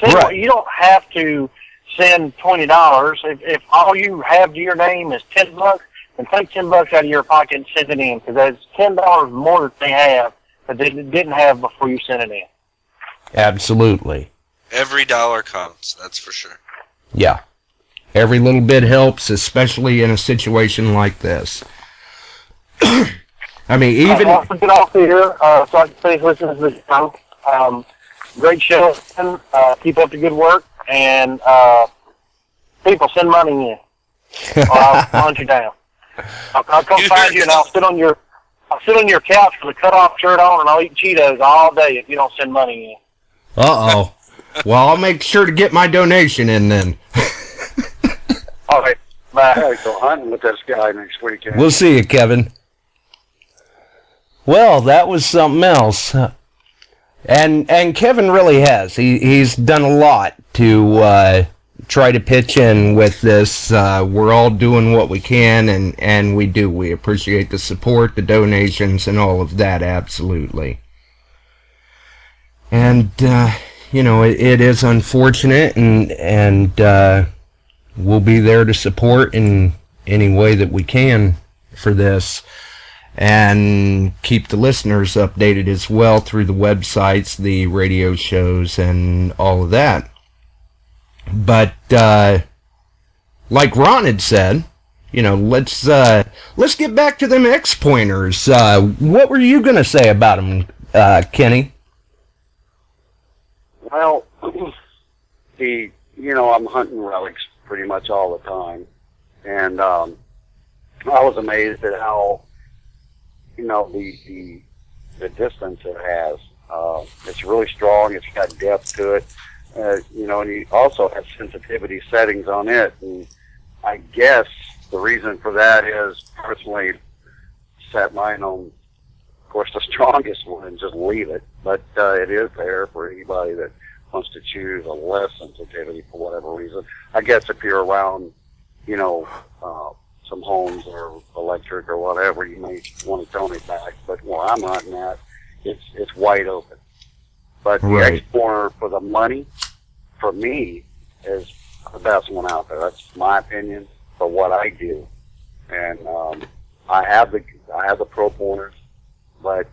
Right. You don't have to send $20. If all you have to your name is $10, then take $10 out of your pocket and send it in, because that's $10 more that they have that they didn't have before you sent it in. Absolutely. Every dollar counts, that's for sure. Yeah. Every little bit helps, especially in a situation like this. I mean, even... I want to get off here so I can finish listening to this show. Great show. Keep up the good work. And people, send money in. Or I'll hunt you down. I'll come find you and I'll sit on your couch with a cut-off shirt on and I'll eat Cheetos all day if you don't send money in. Uh-oh. Well, I'll make sure to get my donation in then. All right. Bye. I gotta go hunting with this guy next weekend. We'll see you, Kevin. Well, that was something else. And Kevin really has. He's done a lot to try to pitch in with this. We're all doing what we can, and we do. We appreciate the support, the donations, and all of that, absolutely. And, it is unfortunate, and we'll be there to support in any way that we can for this. And keep the listeners updated as well through the websites, the radio shows, and all of that. But like Ron had said, let's get back to them X-pointers. What were you gonna say about them, Kenny? Well, I'm hunting relics pretty much all the time, and I was amazed at how the distance it has. It's really strong. It's got depth to it. And you also have sensitivity settings on it. And I guess the reason for that is, personally, set mine on, of course, the strongest one and just leave it. But it is there for anybody that wants to choose a less sensitivity for whatever reason. I guess if you're around, some homes or electric or whatever, you may want to donate back. But where I'm hunting at, it's wide open. But the Right. Explorer for the money, for me, is the best one out there. That's my opinion for what I do. And I have the Pro Pointers, but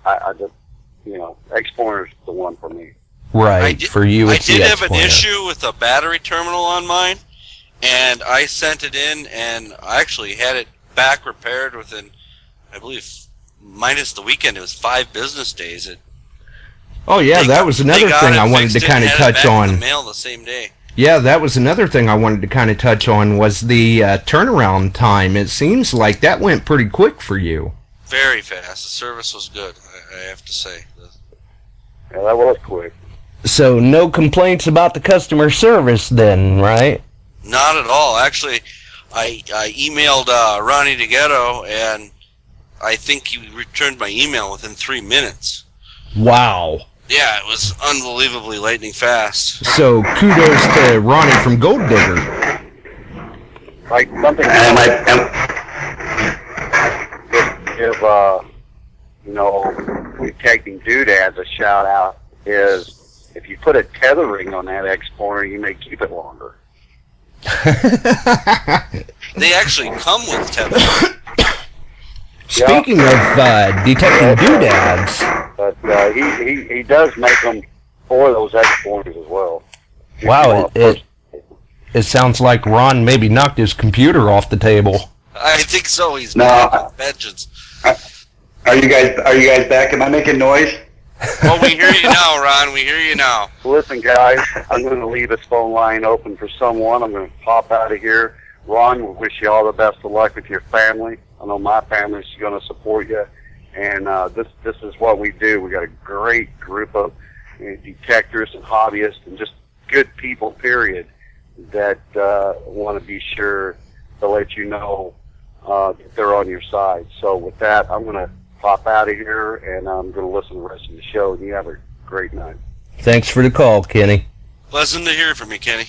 I just, Explorer's the one for me. Right, for you I it's did the have an Explorer. issue with a battery terminal on mine, and I sent it in, and I actually had it back repaired within, I believe, minus the weekend, it was 5 business days. Oh yeah, They that got- was they another got thing it I wanted to fixed kind of and had it touch back in on. the mail the same day. Yeah, that was another thing I wanted to kind of touch on was the turnaround time. It seems like that went pretty quick for you. Very fast. The service was good, I have to say. Yeah, that was quick. So no complaints about the customer service then, right? Not at all. Actually, I emailed Ron Guinazzo, and I think he returned my email within 3 minutes. Wow. Yeah, it was unbelievably lightning fast. So kudos to Ronnie from Gold Digger. Like something if we're taking doodads, a shout out is if you put a tethering on that Explorer, you may keep it longer. They actually come with tether. Speaking of detecting doodads, But he does make them for those Explorers as well. wow, it sounds like Ron maybe knocked his computer off the table. I think so. He's No. back with vengeance. Are you guys back? Am I making noise? Well, we hear you now, Ron. We hear you now. Listen, guys, I'm going to leave this phone line open for someone. I'm going to pop out of here. Ron, we wish you all the best of luck with your family. I know my family's going to support you. And this is what we do. We got a great group of detectors and hobbyists and just good people, period, that want to be sure to let you know that they're on your side. So with that, I'm going to pop out of here, and I'm going to listen to the rest of the show, and you have a great night. Thanks for the call, Kenny. Pleasant to hear from you, Kenny.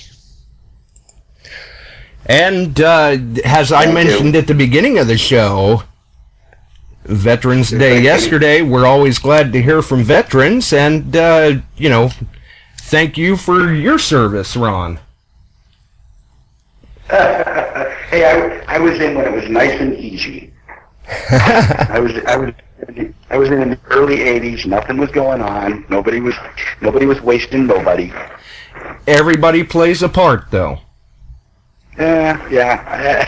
And as I mentioned at the beginning of the show, Veterans Day yesterday, we're always glad to hear from veterans, and, thank you for your service, Ron. Hey, I was in when it was nice and easy. I was in the early '80s. Nothing was going on. Nobody was wasting nobody. Everybody plays a part, though. Yeah.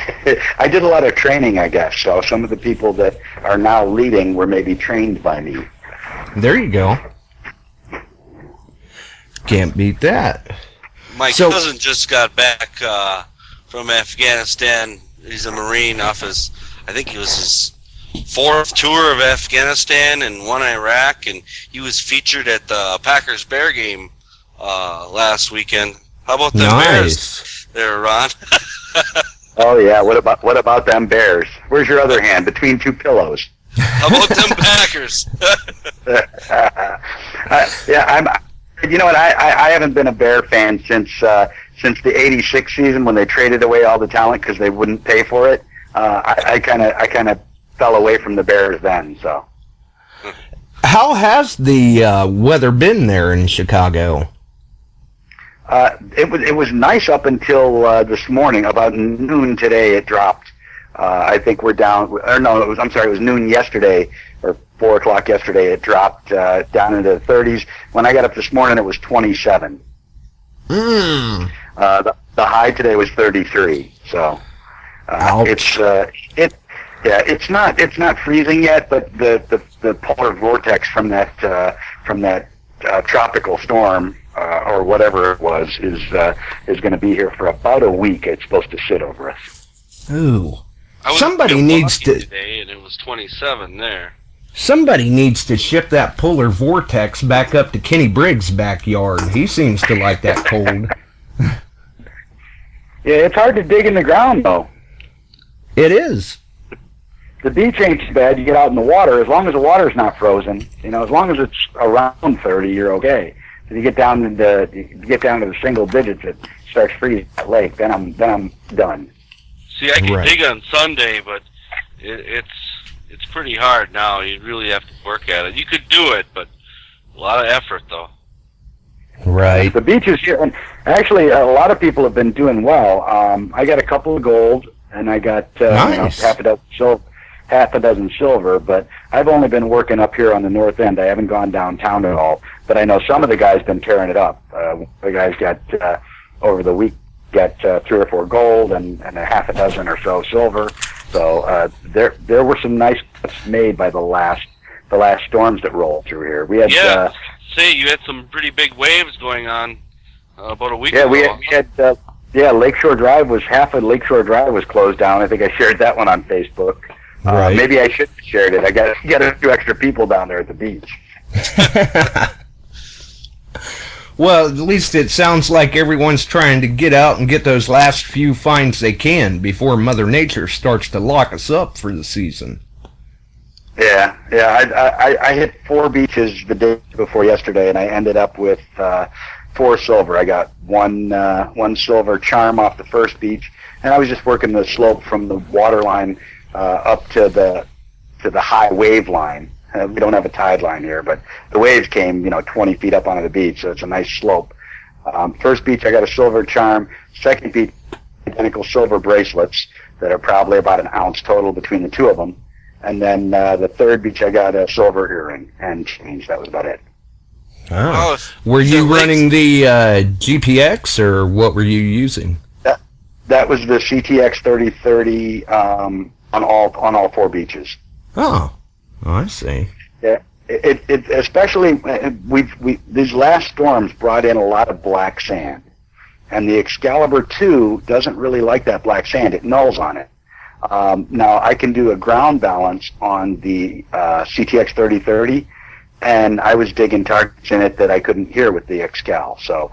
I did a lot of training, I guess. So some of the people that are now leading were maybe trained by me. There you go. Can't beat that. My cousin just got back from Afghanistan. He's a Marine off his, I think it was his 4th tour of Afghanistan and 1 Iraq, and he was featured at the Packers Bear game last weekend. How about them Bears there, Ron? Oh yeah, what about them Bears? Where's your other hand? Between two pillows. How about them Packers? Yeah, you know what? I haven't been a Bear fan since the '86 season when they traded away all the talent because they wouldn't pay for it. I kind of fell away from the Bears then. So, how has the weather been there in Chicago? It was nice up until this morning. About noon today, it dropped. I think we're down. Or no, it was noon yesterday, or 4 o'clock yesterday. It dropped down into the 30s. When I got up this morning, it was 27. The high today was 33. So it's not freezing yet, but the polar vortex from that tropical storm or whatever it was is going to be here for about a week. It's supposed to sit over us. Ooh. Somebody needs to today, and it was 27 there. Somebody needs to ship that polar vortex back up to Kenny Briggs' backyard. He seems to like that cold. Yeah, it's hard to dig in the ground though. It is. The beach ain't too bad. You get out in the water, as long as the water's not frozen. As long as it's around 30, you're okay. If you get down to the single digits, it starts freezing that lake. Then I'm done. See, I can Right. dig on Sunday, but it's pretty hard now. You really have to work at it. You could do it, but a lot of effort, though. Right. The beaches here, and actually, a lot of people have been doing well. I got a couple of gold, and I got Nice. half a dozen silver. But I've only been working up here on the north end. I haven't gone downtown at all. But I know some of the guys been tearing it up. The guys got over the week got 3 or 4 gold and a half a dozen or so silver. So there were some nice cuts made by the last storms that rolled through here. We had Say you had some pretty big waves going on about a week yeah, ago. we had Lakeshore Drive was half of Lakeshore Drive was closed down. I think I shared that one on Facebook. Right. Maybe I should have shared it. I got a few extra people down there at the beach. Well, at least it sounds like everyone's trying to get out and get those last few finds they can before Mother Nature starts to lock us up for the season. Yeah. I hit 4 beaches the day before yesterday, and I ended up with 4 silver. I got one silver charm off the first beach, and I was just working the slope from the water line up to the high wave line. We don't have a tide line here, but the waves came 20 feet up onto the beach, so it's a nice slope. First beach, I got a silver charm. Second beach, identical silver bracelets that are probably about an ounce total between the two of them. And then the third beach, I got a silver earring and change. That was about it. Oh. Were you running the GPX, or what were you using? That was the CTX 3030 on all 4 beaches. Oh, I see. Yeah, it especially these last storms brought in a lot of black sand, and the Excalibur 2 doesn't really like that black sand. It nulls on it. Now I can do a ground balance on the CTX 3030, and I was digging targets in it that I couldn't hear with the Excal. So,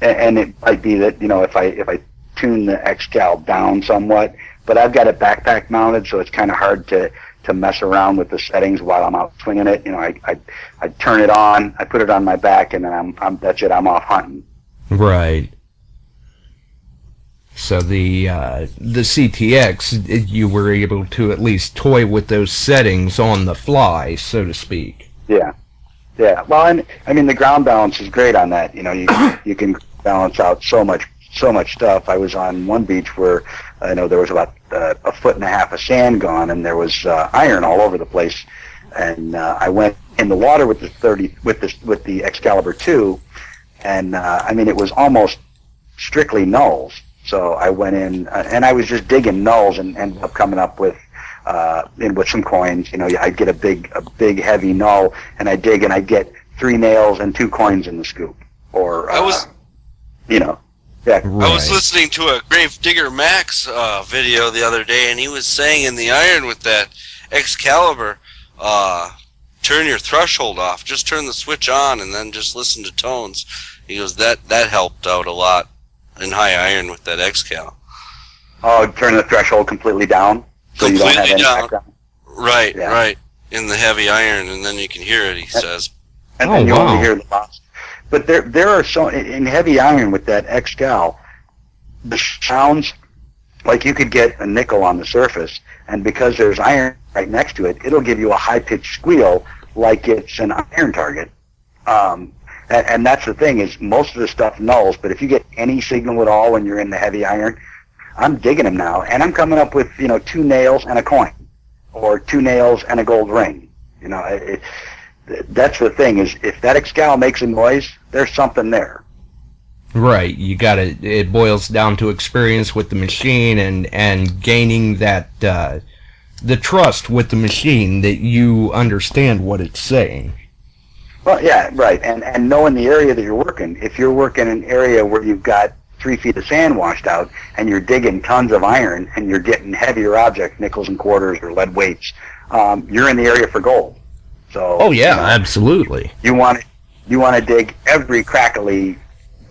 and it might be that if I tune the Excal down somewhat, but I've got it backpack mounted, so it's kind of hard to mess around with the settings while I'm out swinging it. I turn it on, I put it on my back, and then that's it. I'm off hunting. Right. So the CTX, you were able to at least toy with those settings on the fly, so to speak. Yeah. Well, and I mean the ground balance is great on that. You can balance out so much stuff. I was on one beach where there was about a foot and a half of sand gone, and there was iron all over the place. And I went in the water with the Excalibur 2, and it was almost strictly nulls. So I went in and I was just digging nulls and ended up coming up with some coins. I'd get a big heavy null, and I dig and I get 3 nails and 2 coins in the scoop. Or Yeah. Right. I was listening to a Grave Digger Max video the other day, and he was saying in the iron with that Excalibur, turn your threshold off. Just turn the switch on and then just listen to tones. He goes, that helped out a lot in high iron with that Excal. Oh, turn the threshold completely down? So you don't have any down. background? Right, yeah. Right. In the heavy iron, and then you can hear it, he says. And then you only hear the loss. But there are in heavy iron with that Excal, the sounds, like you could get a nickel on the surface, and because there's iron right next to it, it'll give you a high-pitched squeal like it's an iron target. And that's the thing, is most of the stuff nulls, but if you get any signal at all when you're in the heavy iron, I'm digging them now, and I'm coming up with 2 nails and a coin, or 2 nails and a gold ring. That's the thing, is if that Excal makes a noise, there's something there. Right, it boils down to experience with the machine and gaining that the trust with the machine that you understand what it's saying. Well, yeah, right, and knowing the area that you're working. If you're working in an area where you've got 3 feet of sand washed out, and you're digging tons of iron, and you're getting heavier objects, nickels and quarters or lead weights, you're in the area for gold. So, oh yeah, absolutely. You want to dig every crackly,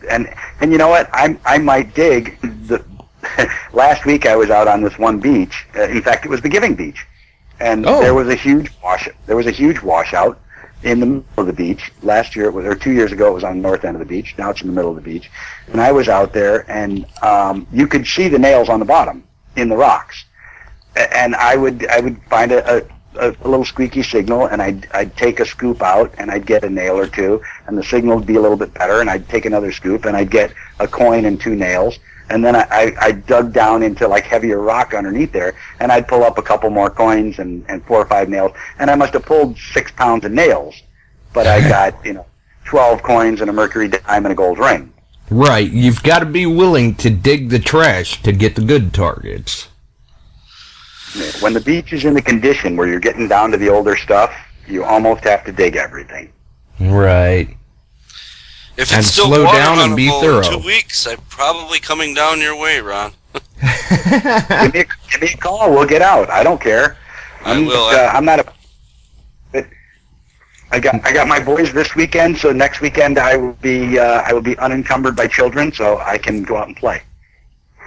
and you know what? I might dig the. Last week I was out on this one beach. In fact, it was the Giving Beach, and there was a huge washout in the middle of the beach. Last year, or 2 years ago, it was on the north end of the beach. Now it's in the middle of the beach. And I was out there, and you could see the nails on the bottom. in the rocks. And I would find a little squeaky signal, and I'd take a scoop out, and I'd get a nail or two, and the signal would be a little bit better, and I'd take another scoop, and I'd get a coin and 2 nails, and then I dug down into like heavier rock underneath there, and I'd pull up a couple more coins and 4 or 5 nails, and I must have pulled 6 pounds of nails, but I got 12 coins and a mercury dime and a gold ring. Right, you've got to be willing to dig the trash to get the good targets. When the beach is in the condition where you're getting down to the older stuff, you almost have to dig everything. Right. If And it's still slow down and be waterhuntable in thorough. 2 weeks, I'm probably coming down your way, Ron. Give me a call. We'll get out. I don't care. I will. I'm not a. I got my boys this weekend, so next weekend I will be unencumbered by children, so I can go out and play.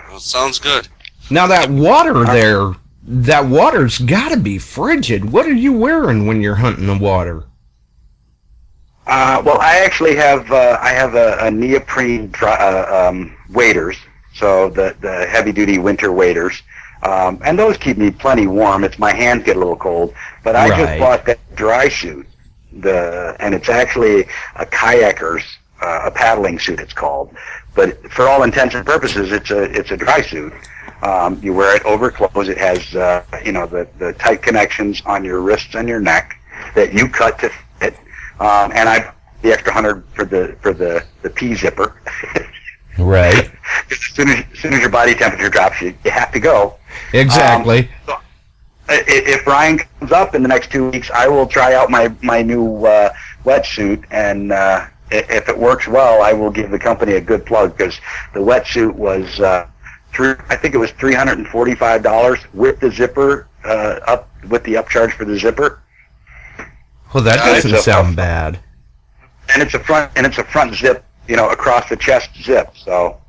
Well, sounds good. Now that water there, that water's got to be frigid. What are you wearing when you're hunting the water? Well, I actually have a neoprene waders, so the heavy duty winter waders, and those keep me plenty warm. It's my hands get a little cold, but I just bought that dry suit, and it's actually a kayaker's a paddling suit. It's called, but for all intents and purposes, it's a dry suit. You wear it over clothes. It has the tight connections on your wrists and your neck that you cut to fit. And I the extra $100 for the P zipper. Right. As soon as your body temperature drops, you have to go. Exactly. So if Ryan comes up in the next 2 weeks, I will try out my new wetsuit, and if it works well, I will give the company a good plug, because the wetsuit was I think it was $345 with the zipper with the upcharge for the zipper. Well, that doesn't sound bad. And it's a front zip, across the chest zip. So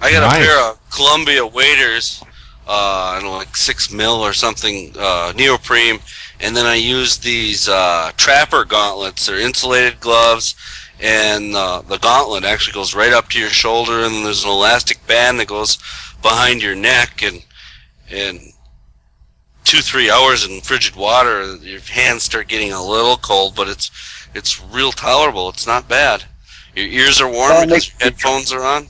I got a pair of Columbia waders, I don't know, like 6 mil or something, neoprene, and then I use these trapper gauntlets. They're insulated gloves, and the gauntlet actually goes right up to your shoulder, and there's an elastic band that goes behind your neck, and 2-3 hours in frigid water, your hands start getting a little cold, but it's real tolerable. It's not bad. Your ears are warm because your headphones are on.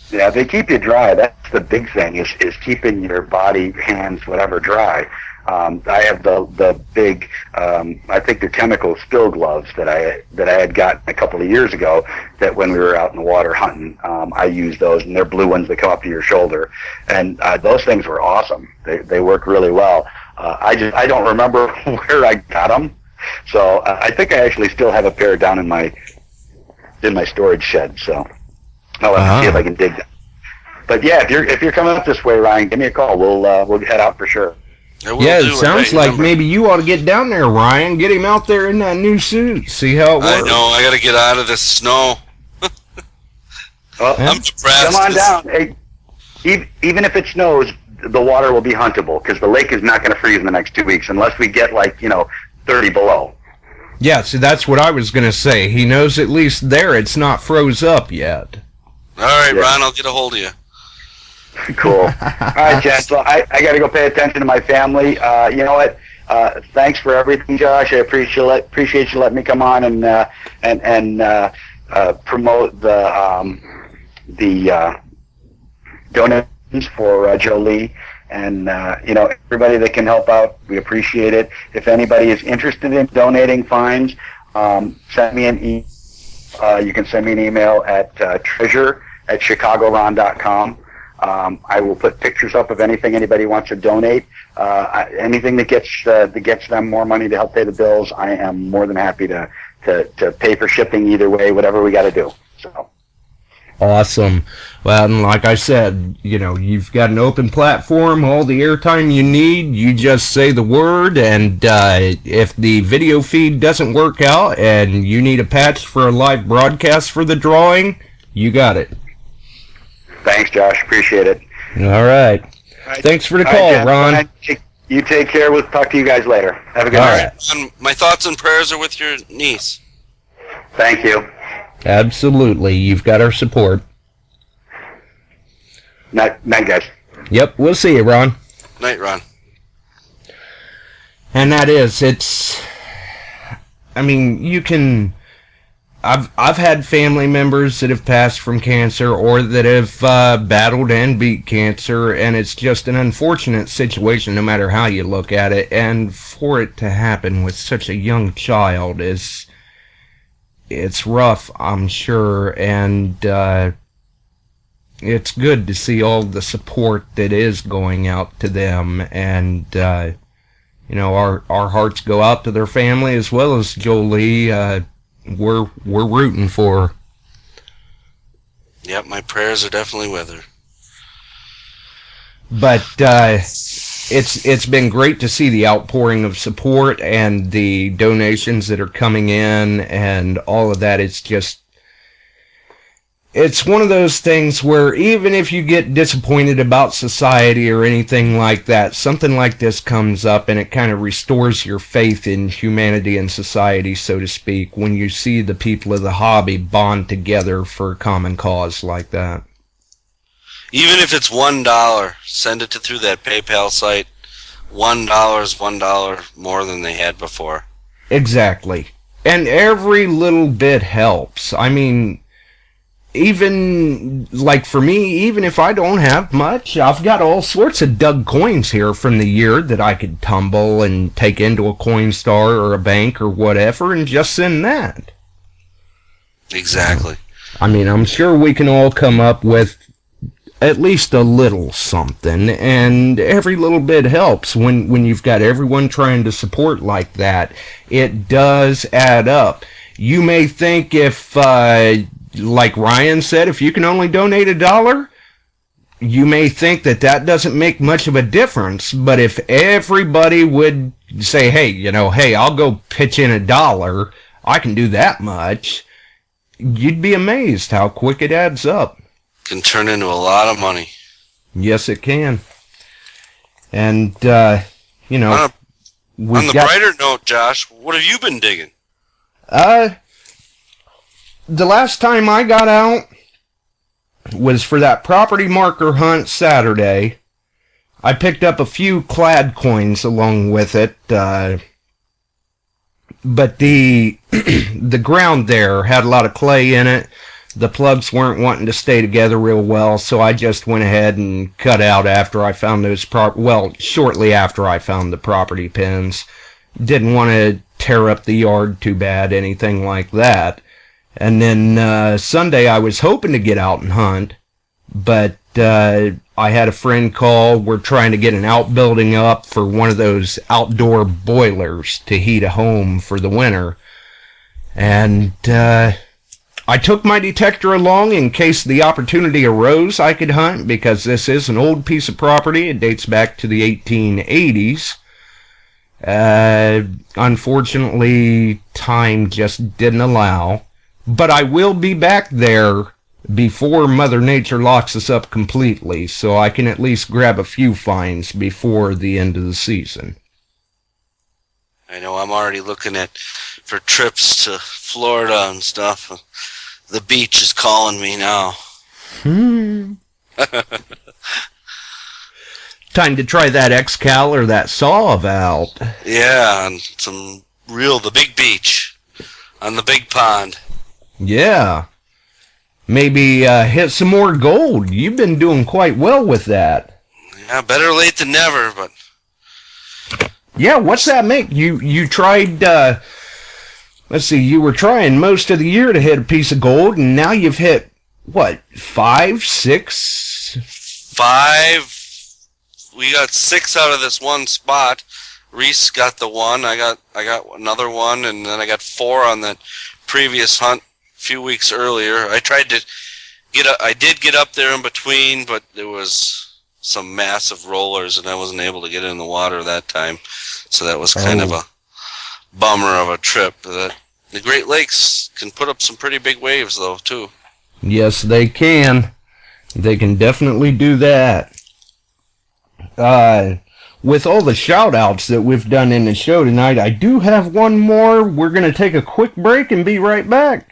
Yeah, they keep you dry. That's the big thing, is keeping your body, hands, whatever, dry. I have the big, I think they're chemical spill gloves that I had gotten a couple of years ago, that when we were out in the water hunting, I used those, and they're blue ones that come up to your shoulder. And those things were awesome. They work really well. I don't remember where I got them. So I think I actually still have a pair down in my storage shed. So I'll have to see if I can dig them. But yeah, if you're coming up this way, Ryan, give me a call. We'll head out for sure. Yeah, it sounds like maybe you ought to get down there, Ryan. Get him out there in that new suit. See how it works. I know. I got to get out of this snow. Well, I'm depressed. Come on down. Hey, even if it snows, the water will be huntable, because the lake is not going to freeze in the next 2 weeks unless we get 30 below. Yeah, see, that's what I was going to say. He knows at least there it's not froze up yet. All right, yeah. Ron, I'll get a hold of you. Cool. All right, Jess. Well, I got to go pay attention to my family. You know what? Thanks for everything, Josh. I appreciate you letting me come on and promote the donations for Jolie, and everybody that can help out. We appreciate it. If anybody is interested in donating fines, send me an email. You can send me an email at treasure@chicagoron.com. I will put pictures up of anything anybody wants to donate. Anything that gets them more money to help pay the bills, I am more than happy to pay for shipping either way, whatever we got to do. So. Awesome. Well, and like I said, you've got an open platform, all the airtime you need. You just say the word, and if the video feed doesn't work out and you need a patch for a live broadcast for the drawing, you got it. Thanks, Josh. Appreciate it. All right. Thanks for the call, Ron. You take care. We'll talk to you guys later. Have a good night. Right. My thoughts and prayers are with your niece. Thank you. Absolutely. You've got our support. Night, guys. Yep, we'll see you, Ron. Night, Ron. And that is, it's, I mean, you can, I've had family members that have passed from cancer or that have battled and beat cancer, and it's just an unfortunate situation no matter how you look at it, and for it to happen with such a young child is, it's rough, I'm sure, and it's good to see all the support that is going out to them, and you know, our hearts go out to their family as well as Jolie. We're rooting for her. Yep, my prayers are definitely with her. But it's been great to see the outpouring of support and the donations that are coming in and all of that. It's just, it's one of those things where even if you get disappointed about society or anything like that, something like this comes up and it kind of restores your faith in humanity and society, so to speak, when you see the people of the hobby bond together for a common cause like that. Even if it's $1, send it through that PayPal site. $1 is $1 more than they had before. Exactly. And every little bit helps. I mean, even, like for me, even if I don't have much, I've got all sorts of dug coins here from the year that I could tumble and take into a Coinstar or a bank or whatever and just send that. Exactly. I mean, I'm sure we can all come up with at least a little something, and every little bit helps when you've got everyone trying to support like that. It does add up. You may think if, like Ryan said, if you can only donate $1, you may think that that doesn't make much of a difference, but if everybody would say, hey, you know, hey, I'll go pitch in $1, I can do that much, you'd be amazed how quick it adds up. Can turn into a lot of money. Yes, it can. And, you know, on the brighter note, Josh, what have you been digging? The last time I got out was for that property marker hunt Saturday. I picked up a few clad coins along with it, but the the ground there had a lot of clay in it. The plugs weren't wanting to stay together real well, so I just went ahead and cut out after I found those shortly after I found the property pins. Didn't want to tear up the yard too bad, anything like that. And then Sunday I was hoping to get out and hunt, but I had a friend call. We're trying to get an outbuilding up for one of those outdoor boilers to heat a home for the winter. And I took my detector along in case the opportunity arose I could hunt, because this is an old piece of property. It dates back to the 1880s. Unfortunately, time just didn't allow. But I will be back there before Mother Nature locks us up completely, so I can at least grab a few finds before the end of the season. I know I'm already looking for trips to Florida and stuff. The beach is calling me now. Time to try that X-Cal or that Saw out. Yeah, and the big beach on the big pond. Yeah. Maybe hit some more gold. You've been doing quite well with that. Yeah, better late than never, but... Yeah, what's that make? You tried, let's see, you were trying most of the year to hit a piece of gold, and now you've hit, what, 5, 6? 5. We got 6 out of this one spot. Reese got the one. I got another one, and then I got 4 on that previous hunt a few weeks earlier. I did get up there in between, but there was some massive rollers, and I wasn't able to get in the water that time. So that was kind of a bummer of a trip. The Great Lakes can put up some pretty big waves, though, too. Yes, they can. They can definitely do that. With all the shout-outs that we've done in the show tonight, I do have one more. We're going to take a quick break and be right back.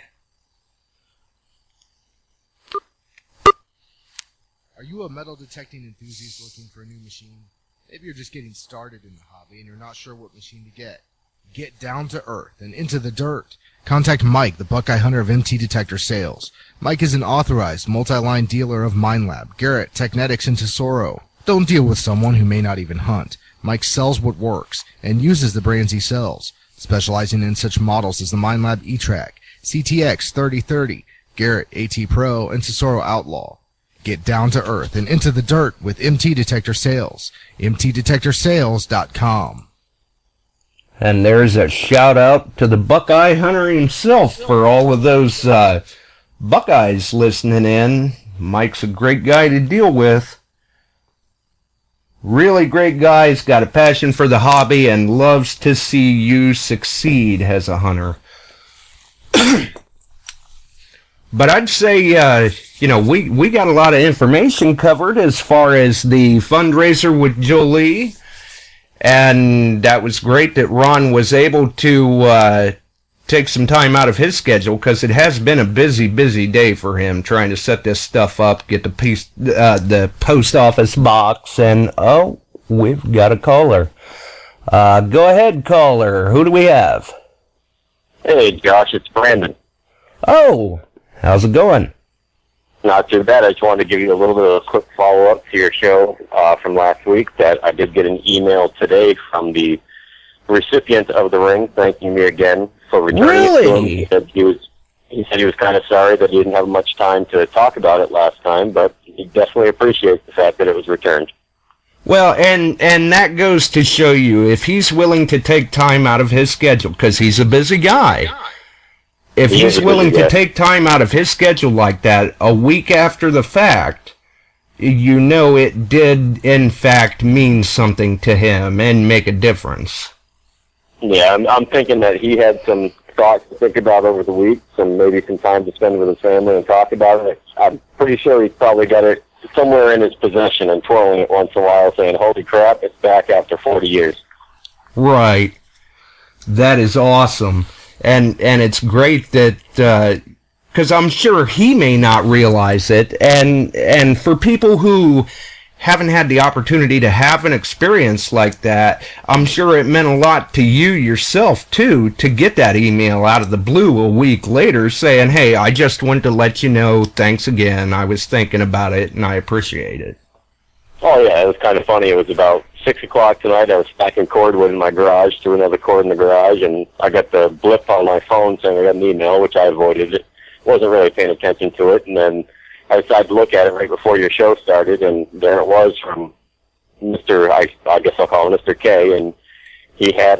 Are you you a metal detecting enthusiast looking for a new machine? Maybe you're just getting started in the hobby and you're not sure what machine to get. Get down to earth and into the dirt. Contact Mike, the Buckeye Hunter of MT Detector Sales. Mike is an authorized multi-line dealer of MineLab, Garrett, Technetics, and Tesoro. Don't deal with someone who may not even hunt. Mike sells what works and uses the brands he sells, specializing in such models as the MineLab E-Track, CTX 3030, Garrett AT Pro, and Tesoro Outlaw. Get down to earth and into the dirt with MT Detector Sales. MTDetectorsales.com. And there's a shout out to the Buckeye Hunter himself for all of those Buckeyes listening in. Mike's a great guy to deal with. Really great guy. He's got a passion for the hobby and loves to see you succeed as a hunter. But I'd say, we got a lot of information covered as far as the fundraiser with Jolie. And that was great that Ron was able to take some time out of his schedule, because it has been a busy day for him trying to set this stuff up, get the post office box, and we've got a caller. Go ahead, caller. Who do we have? Hey, Josh, it's Brandon. Oh, how's it going? Not too bad. I just wanted to give you a little bit of a quick follow-up to your show from last week. That I did get an email today from the recipient of the ring thanking me again for returning it to him. He said he was kind of sorry that he didn't have much time to talk about it last time, but he definitely appreciates the fact that it was returned. Well, and that goes to show you, if he's willing to take time out of his schedule, because he's a busy guy. If he's willing to take time out of his schedule like that a week after the fact, it did, in fact, mean something to him and make a difference. Yeah, I'm thinking that he had some thoughts to think about over the week, maybe some time to spend with his family and talk about it. I'm pretty sure he's probably got it somewhere in his possession and twirling it once in a while, saying, holy crap, it's back after 40 years. Right. That is awesome. And it's great that, because I'm sure he may not realize it, and for people who haven't had the opportunity to have an experience like that, I'm sure it meant a lot to you yourself, too, to get that email out of the blue a week later saying, hey, I just wanted to let you know, thanks again, I was thinking about it, and I appreciate it. Oh, yeah, it was kind of funny. It was about 6 o'clock tonight. I was stacking cordwood in my garage, threw another cord in the garage, and I got the blip on my phone saying I got an email, which I avoided. It wasn't really paying attention to it, and then I decided to look at it right before your show started, and there it was from Mr. I guess I'll call him Mr. K, and he had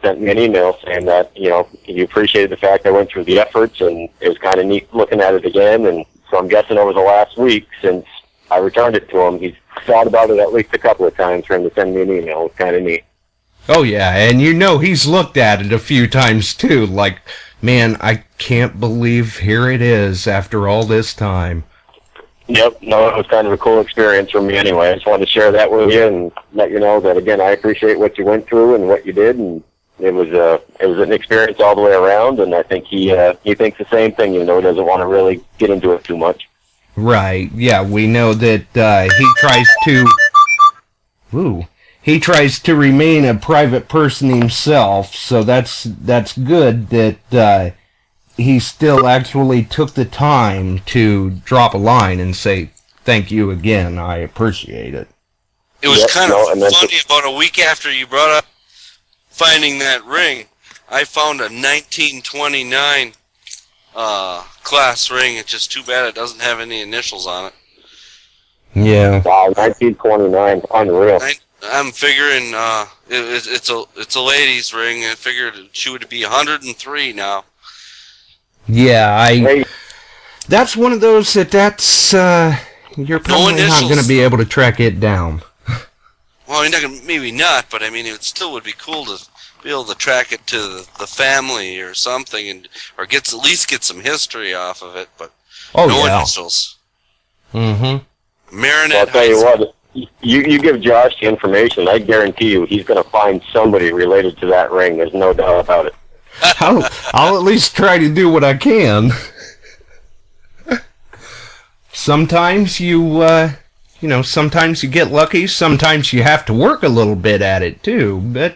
sent me an email saying that, he appreciated the fact I went through the efforts, and it was kind of neat looking at it again, and so I'm guessing over the last week since I returned it to him, he's thought about it at least a couple of times for him to send me an email. It's kind of neat. Oh, yeah, and he's looked at it a few times, too, like, man, I can't believe here it is after all this time. Yep, no, it was kind of a cool experience for me anyway. I just wanted to share that with you and let you know that, again, I appreciate what you went through and what you did, and it was an experience all the way around, and I think he thinks the same thing, he doesn't want to really get into it too much. Right, yeah, we know that he tries to remain a private person himself, so that's good that he still actually took the time to drop a line and say, thank you again, I appreciate it. It was kind of funny, about a week after you brought up finding that ring, I found a 1929 class ring. It's just too bad it doesn't have any initials on it. Yeah. Wow, 1929, unreal. I'm figuring it's a ladies' ring. I figured she would be 103 now. Yeah, that's one of those that's you're probably not going to be able to track it down. Well, maybe not, but I mean, it still would be cool to be able to track it to the family or something, or at least get some history off of it. But initials. Mm-hmm. Marinette. Well, I'll tell you what. You give Josh the information, I guarantee you he's going to find somebody related to that ring. There's no doubt about it. I'll at least try to do what I can. Sometimes you sometimes you get lucky, sometimes you have to work a little bit at it too, but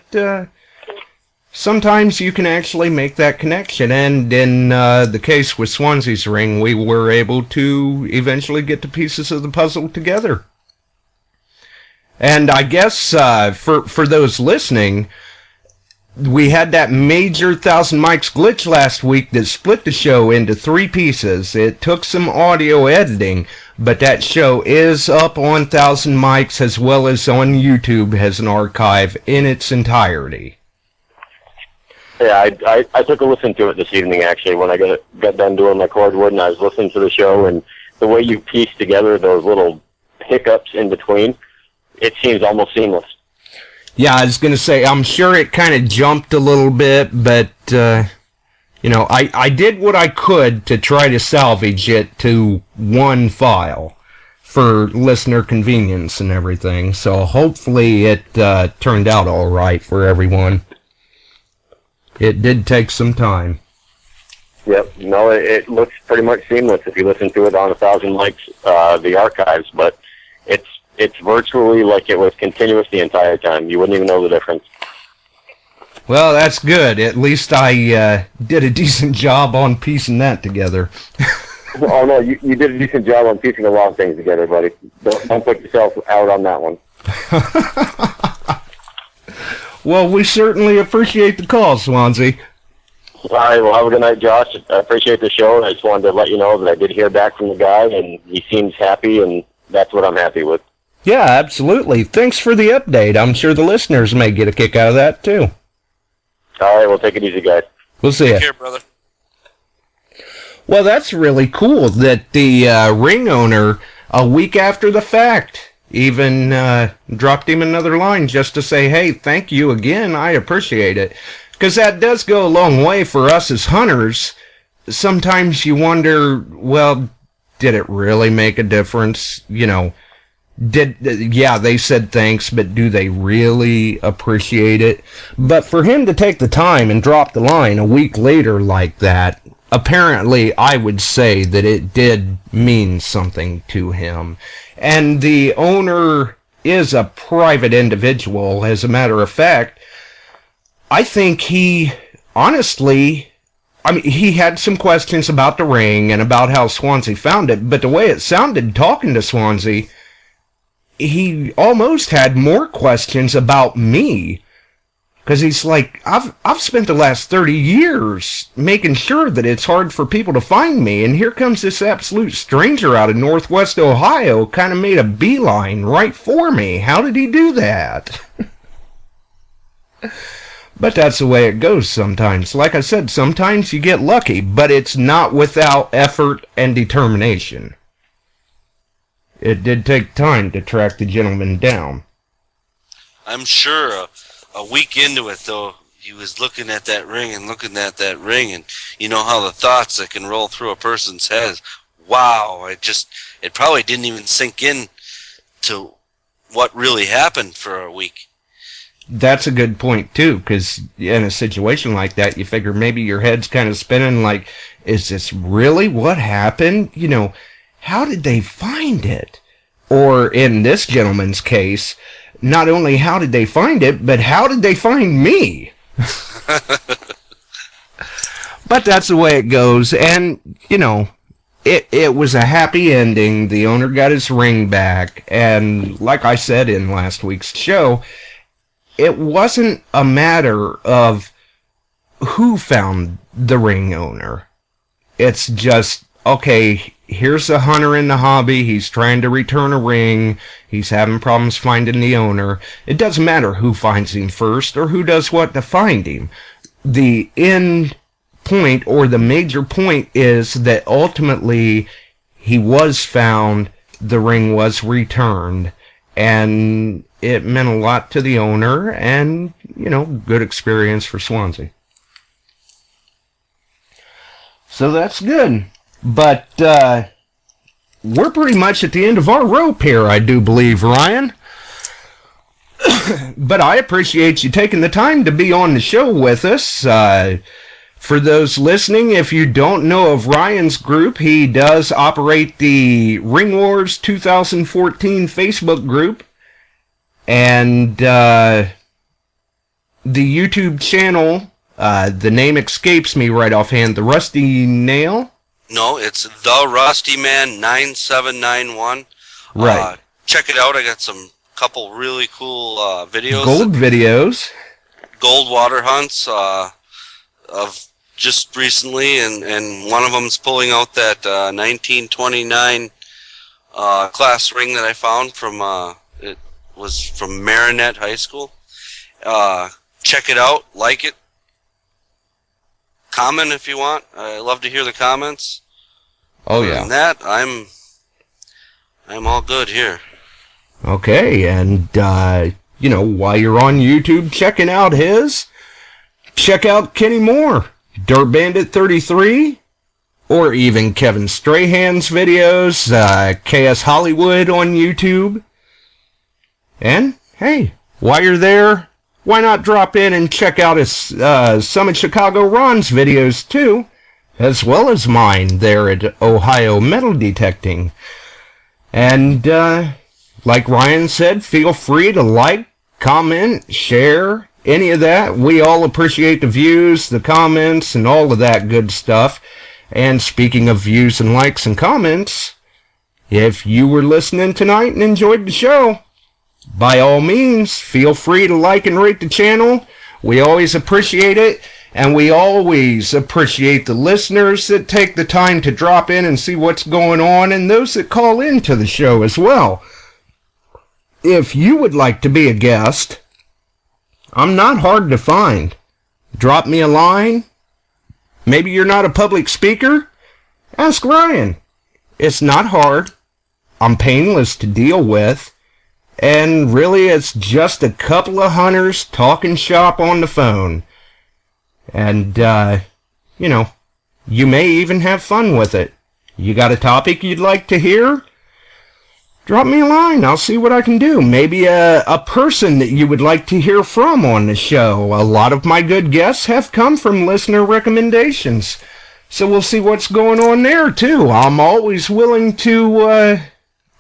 sometimes you can actually make that connection, and in the case with Swansea's ring, we were able to eventually get the pieces of the puzzle together. And I guess for those listening, we had that major 1,000 mics glitch last week that split the show into 3 pieces. It took some audio editing, but that show is up on 1,000 mics as well as on YouTube as an archive in its entirety. Yeah, I took a listen to it this evening, actually, when I got done doing my cordwood, and I was listening to the show, and the way you piece together those little hiccups in between, it seems almost seamless. Yeah, I was going to say, I'm sure it kind of jumped a little bit, but, I did what I could to try to salvage it to one file for listener convenience and everything, so hopefully it turned out all right for everyone. It did take some time. Yep, no, it looks pretty much seamless if you listen to it on 1,000 mics, the archives, but it's virtually like it was continuous the entire time. You wouldn't even know the difference. Well, that's good. At least I did a decent job on piecing that together. Oh, no, you did a decent job on piecing a lot of things together, buddy. Don't put yourself out on that one. Well, we certainly appreciate the call, Swansea. All right, well, have a good night, Josh. I appreciate the show. I just wanted to let you know that I did hear back from the guy, and he seems happy, and that's what I'm happy with. Yeah, absolutely. Thanks for the update. I'm sure the listeners may get a kick out of that, too. All right, well, take it easy, guys. We'll see you. Take care, brother. Well, that's really cool that the ring owner, a week after the fact, even dropped him another line just to say, hey, thank you again. I appreciate it. Because that does go a long way for us as hunters. Sometimes you wonder, well, did it really make a difference? Yeah, they said thanks, but do they really appreciate it? But for him to take the time and drop the line a week later like that, apparently I would say that it did mean something to him. And the owner is a private individual. As a matter of fact, I think he had some questions about the ring and about how Swansea found it, but the way it sounded talking to Swansea, he almost had more questions about me. Because he's like, I've spent the last 30 years making sure that it's hard for people to find me, and here comes this absolute stranger out of Northwest Ohio, kind of made a beeline right for me. How did he do that? But that's the way it goes sometimes. Like I said, sometimes you get lucky, but it's not without effort and determination. It did take time to track the gentleman down. I'm sure a week into it, though, he was looking at that ring, and you know how the thoughts that can roll through a person's head. Wow, it probably didn't even sink in to what really happened for a week. That's a good point, too, because in a situation like that, you figure maybe your head's kind of spinning like, is this really what happened? How did they find it? Or in this gentleman's case, not only how did they find it, but how did they find me? But that's the way it goes, and, it was a happy ending. The owner got his ring back, and like I said in last week's show, it wasn't a matter of who found the ring owner. It's just, okay, here's a hunter in the hobby, he's trying to return a ring, he's having problems finding the owner. It doesn't matter who finds him first or who does what to find him. The end point, or the major point, is that ultimately he was found, the ring was returned, and it meant a lot to the owner, and, good experience for Swansea. So that's good. But, we're pretty much at the end of our rope here, I do believe, Ryan. But I appreciate you taking the time to be on the show with us. For those listening, if you don't know of Ryan's group, he does operate the Ring Wars 2014 Facebook group. And the YouTube channel, the name escapes me right offhand, The Rusty Nail? No, it's The Rusty Man 9791. Right. Check it out. I got some couple really cool videos. Gold videos. Gold water hunts of just recently, and one of them's pulling out that 1929 class ring that I found from it was from Marinette High School. Check it out, like it, comment if you want. I love to hear the comments. Oh Other yeah. than that, I'm all good here. Okay, and while you're on YouTube checking out check out Kenny Moore, Dirt Bandit 33, or even Kevin Strahan's videos, KS Hollywood on YouTube. And, hey, while you're there, why not drop in and check out Summit Chicago Ron's videos, too, as well as mine there at Ohio Metal Detecting. And, like Ryan said, feel free to like, comment, share, any of that. We all appreciate the views, the comments, and all of that good stuff. And speaking of views and likes and comments, if you were listening tonight and enjoyed the show, by all means, feel free to like and rate the channel. We always appreciate it, and we always appreciate the listeners that take the time to drop in and see what's going on, and those that call into the show as well. If you would like to be a guest, I'm not hard to find. Drop me a line. Maybe you're not a public speaker? Ask Ryan. It's not hard. I'm painless to deal with. And really, it's just a couple of hunters talking shop on the phone. And, you may even have fun with it. You got a topic you'd like to hear? Drop me a line. I'll see what I can do. Maybe a person that you would like to hear from on the show. A lot of my good guests have come from listener recommendations. So we'll see what's going on there, too. I'm always willing to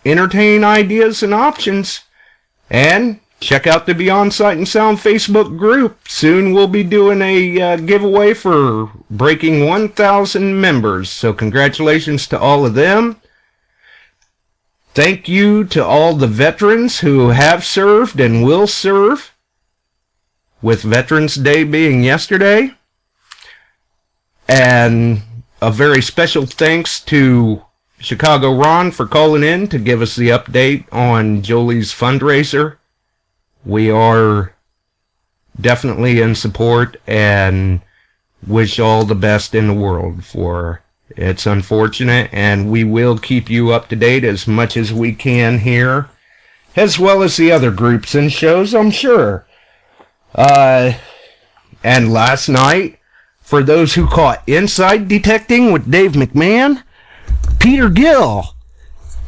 entertain ideas and options. And check out the Beyond Sight and Sound Facebook group. Soon we'll be doing a giveaway for breaking 1,000 members. So congratulations to all of them. Thank you to all the veterans who have served and will serve, with Veterans Day being yesterday. And a very special thanks to Chicago Ron for calling in to give us the update on Jolie's Fundraiser. We are definitely in support and wish all the best in the world for her. It's unfortunate, and we will keep you up to date as much as we can here, as well as the other groups and shows, I'm sure. And last night, for those who caught Inside Detecting with Dave McMahon, Peter Gill,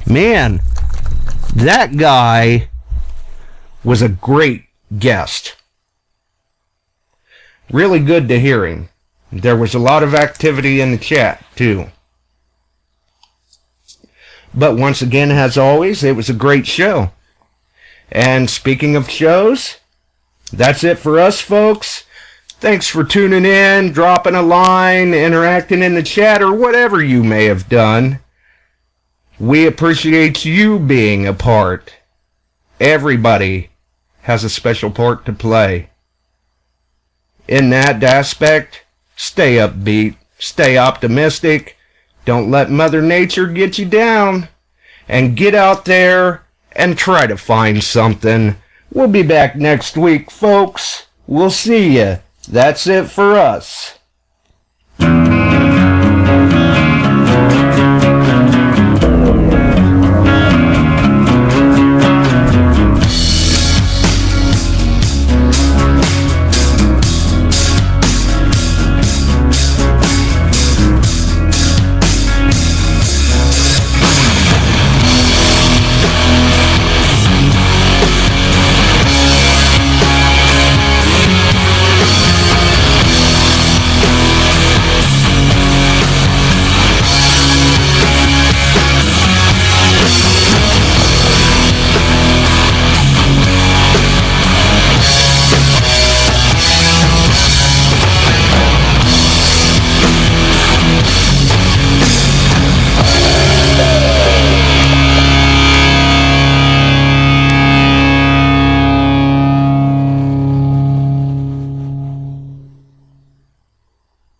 man, that guy was a great guest. Really good to hear him. There was a lot of activity in the chat, too. But once again, as always, it was a great show. And speaking of shows, that's it for us, folks. Thanks for tuning in, dropping a line, interacting in the chat, or whatever you may have done. We appreciate you being a part. Everybody has a special part to play. In that aspect, stay upbeat, stay optimistic, don't let Mother Nature get you down, and get out there and try to find something. We'll be back next week, folks. We'll see ya. That's it for us.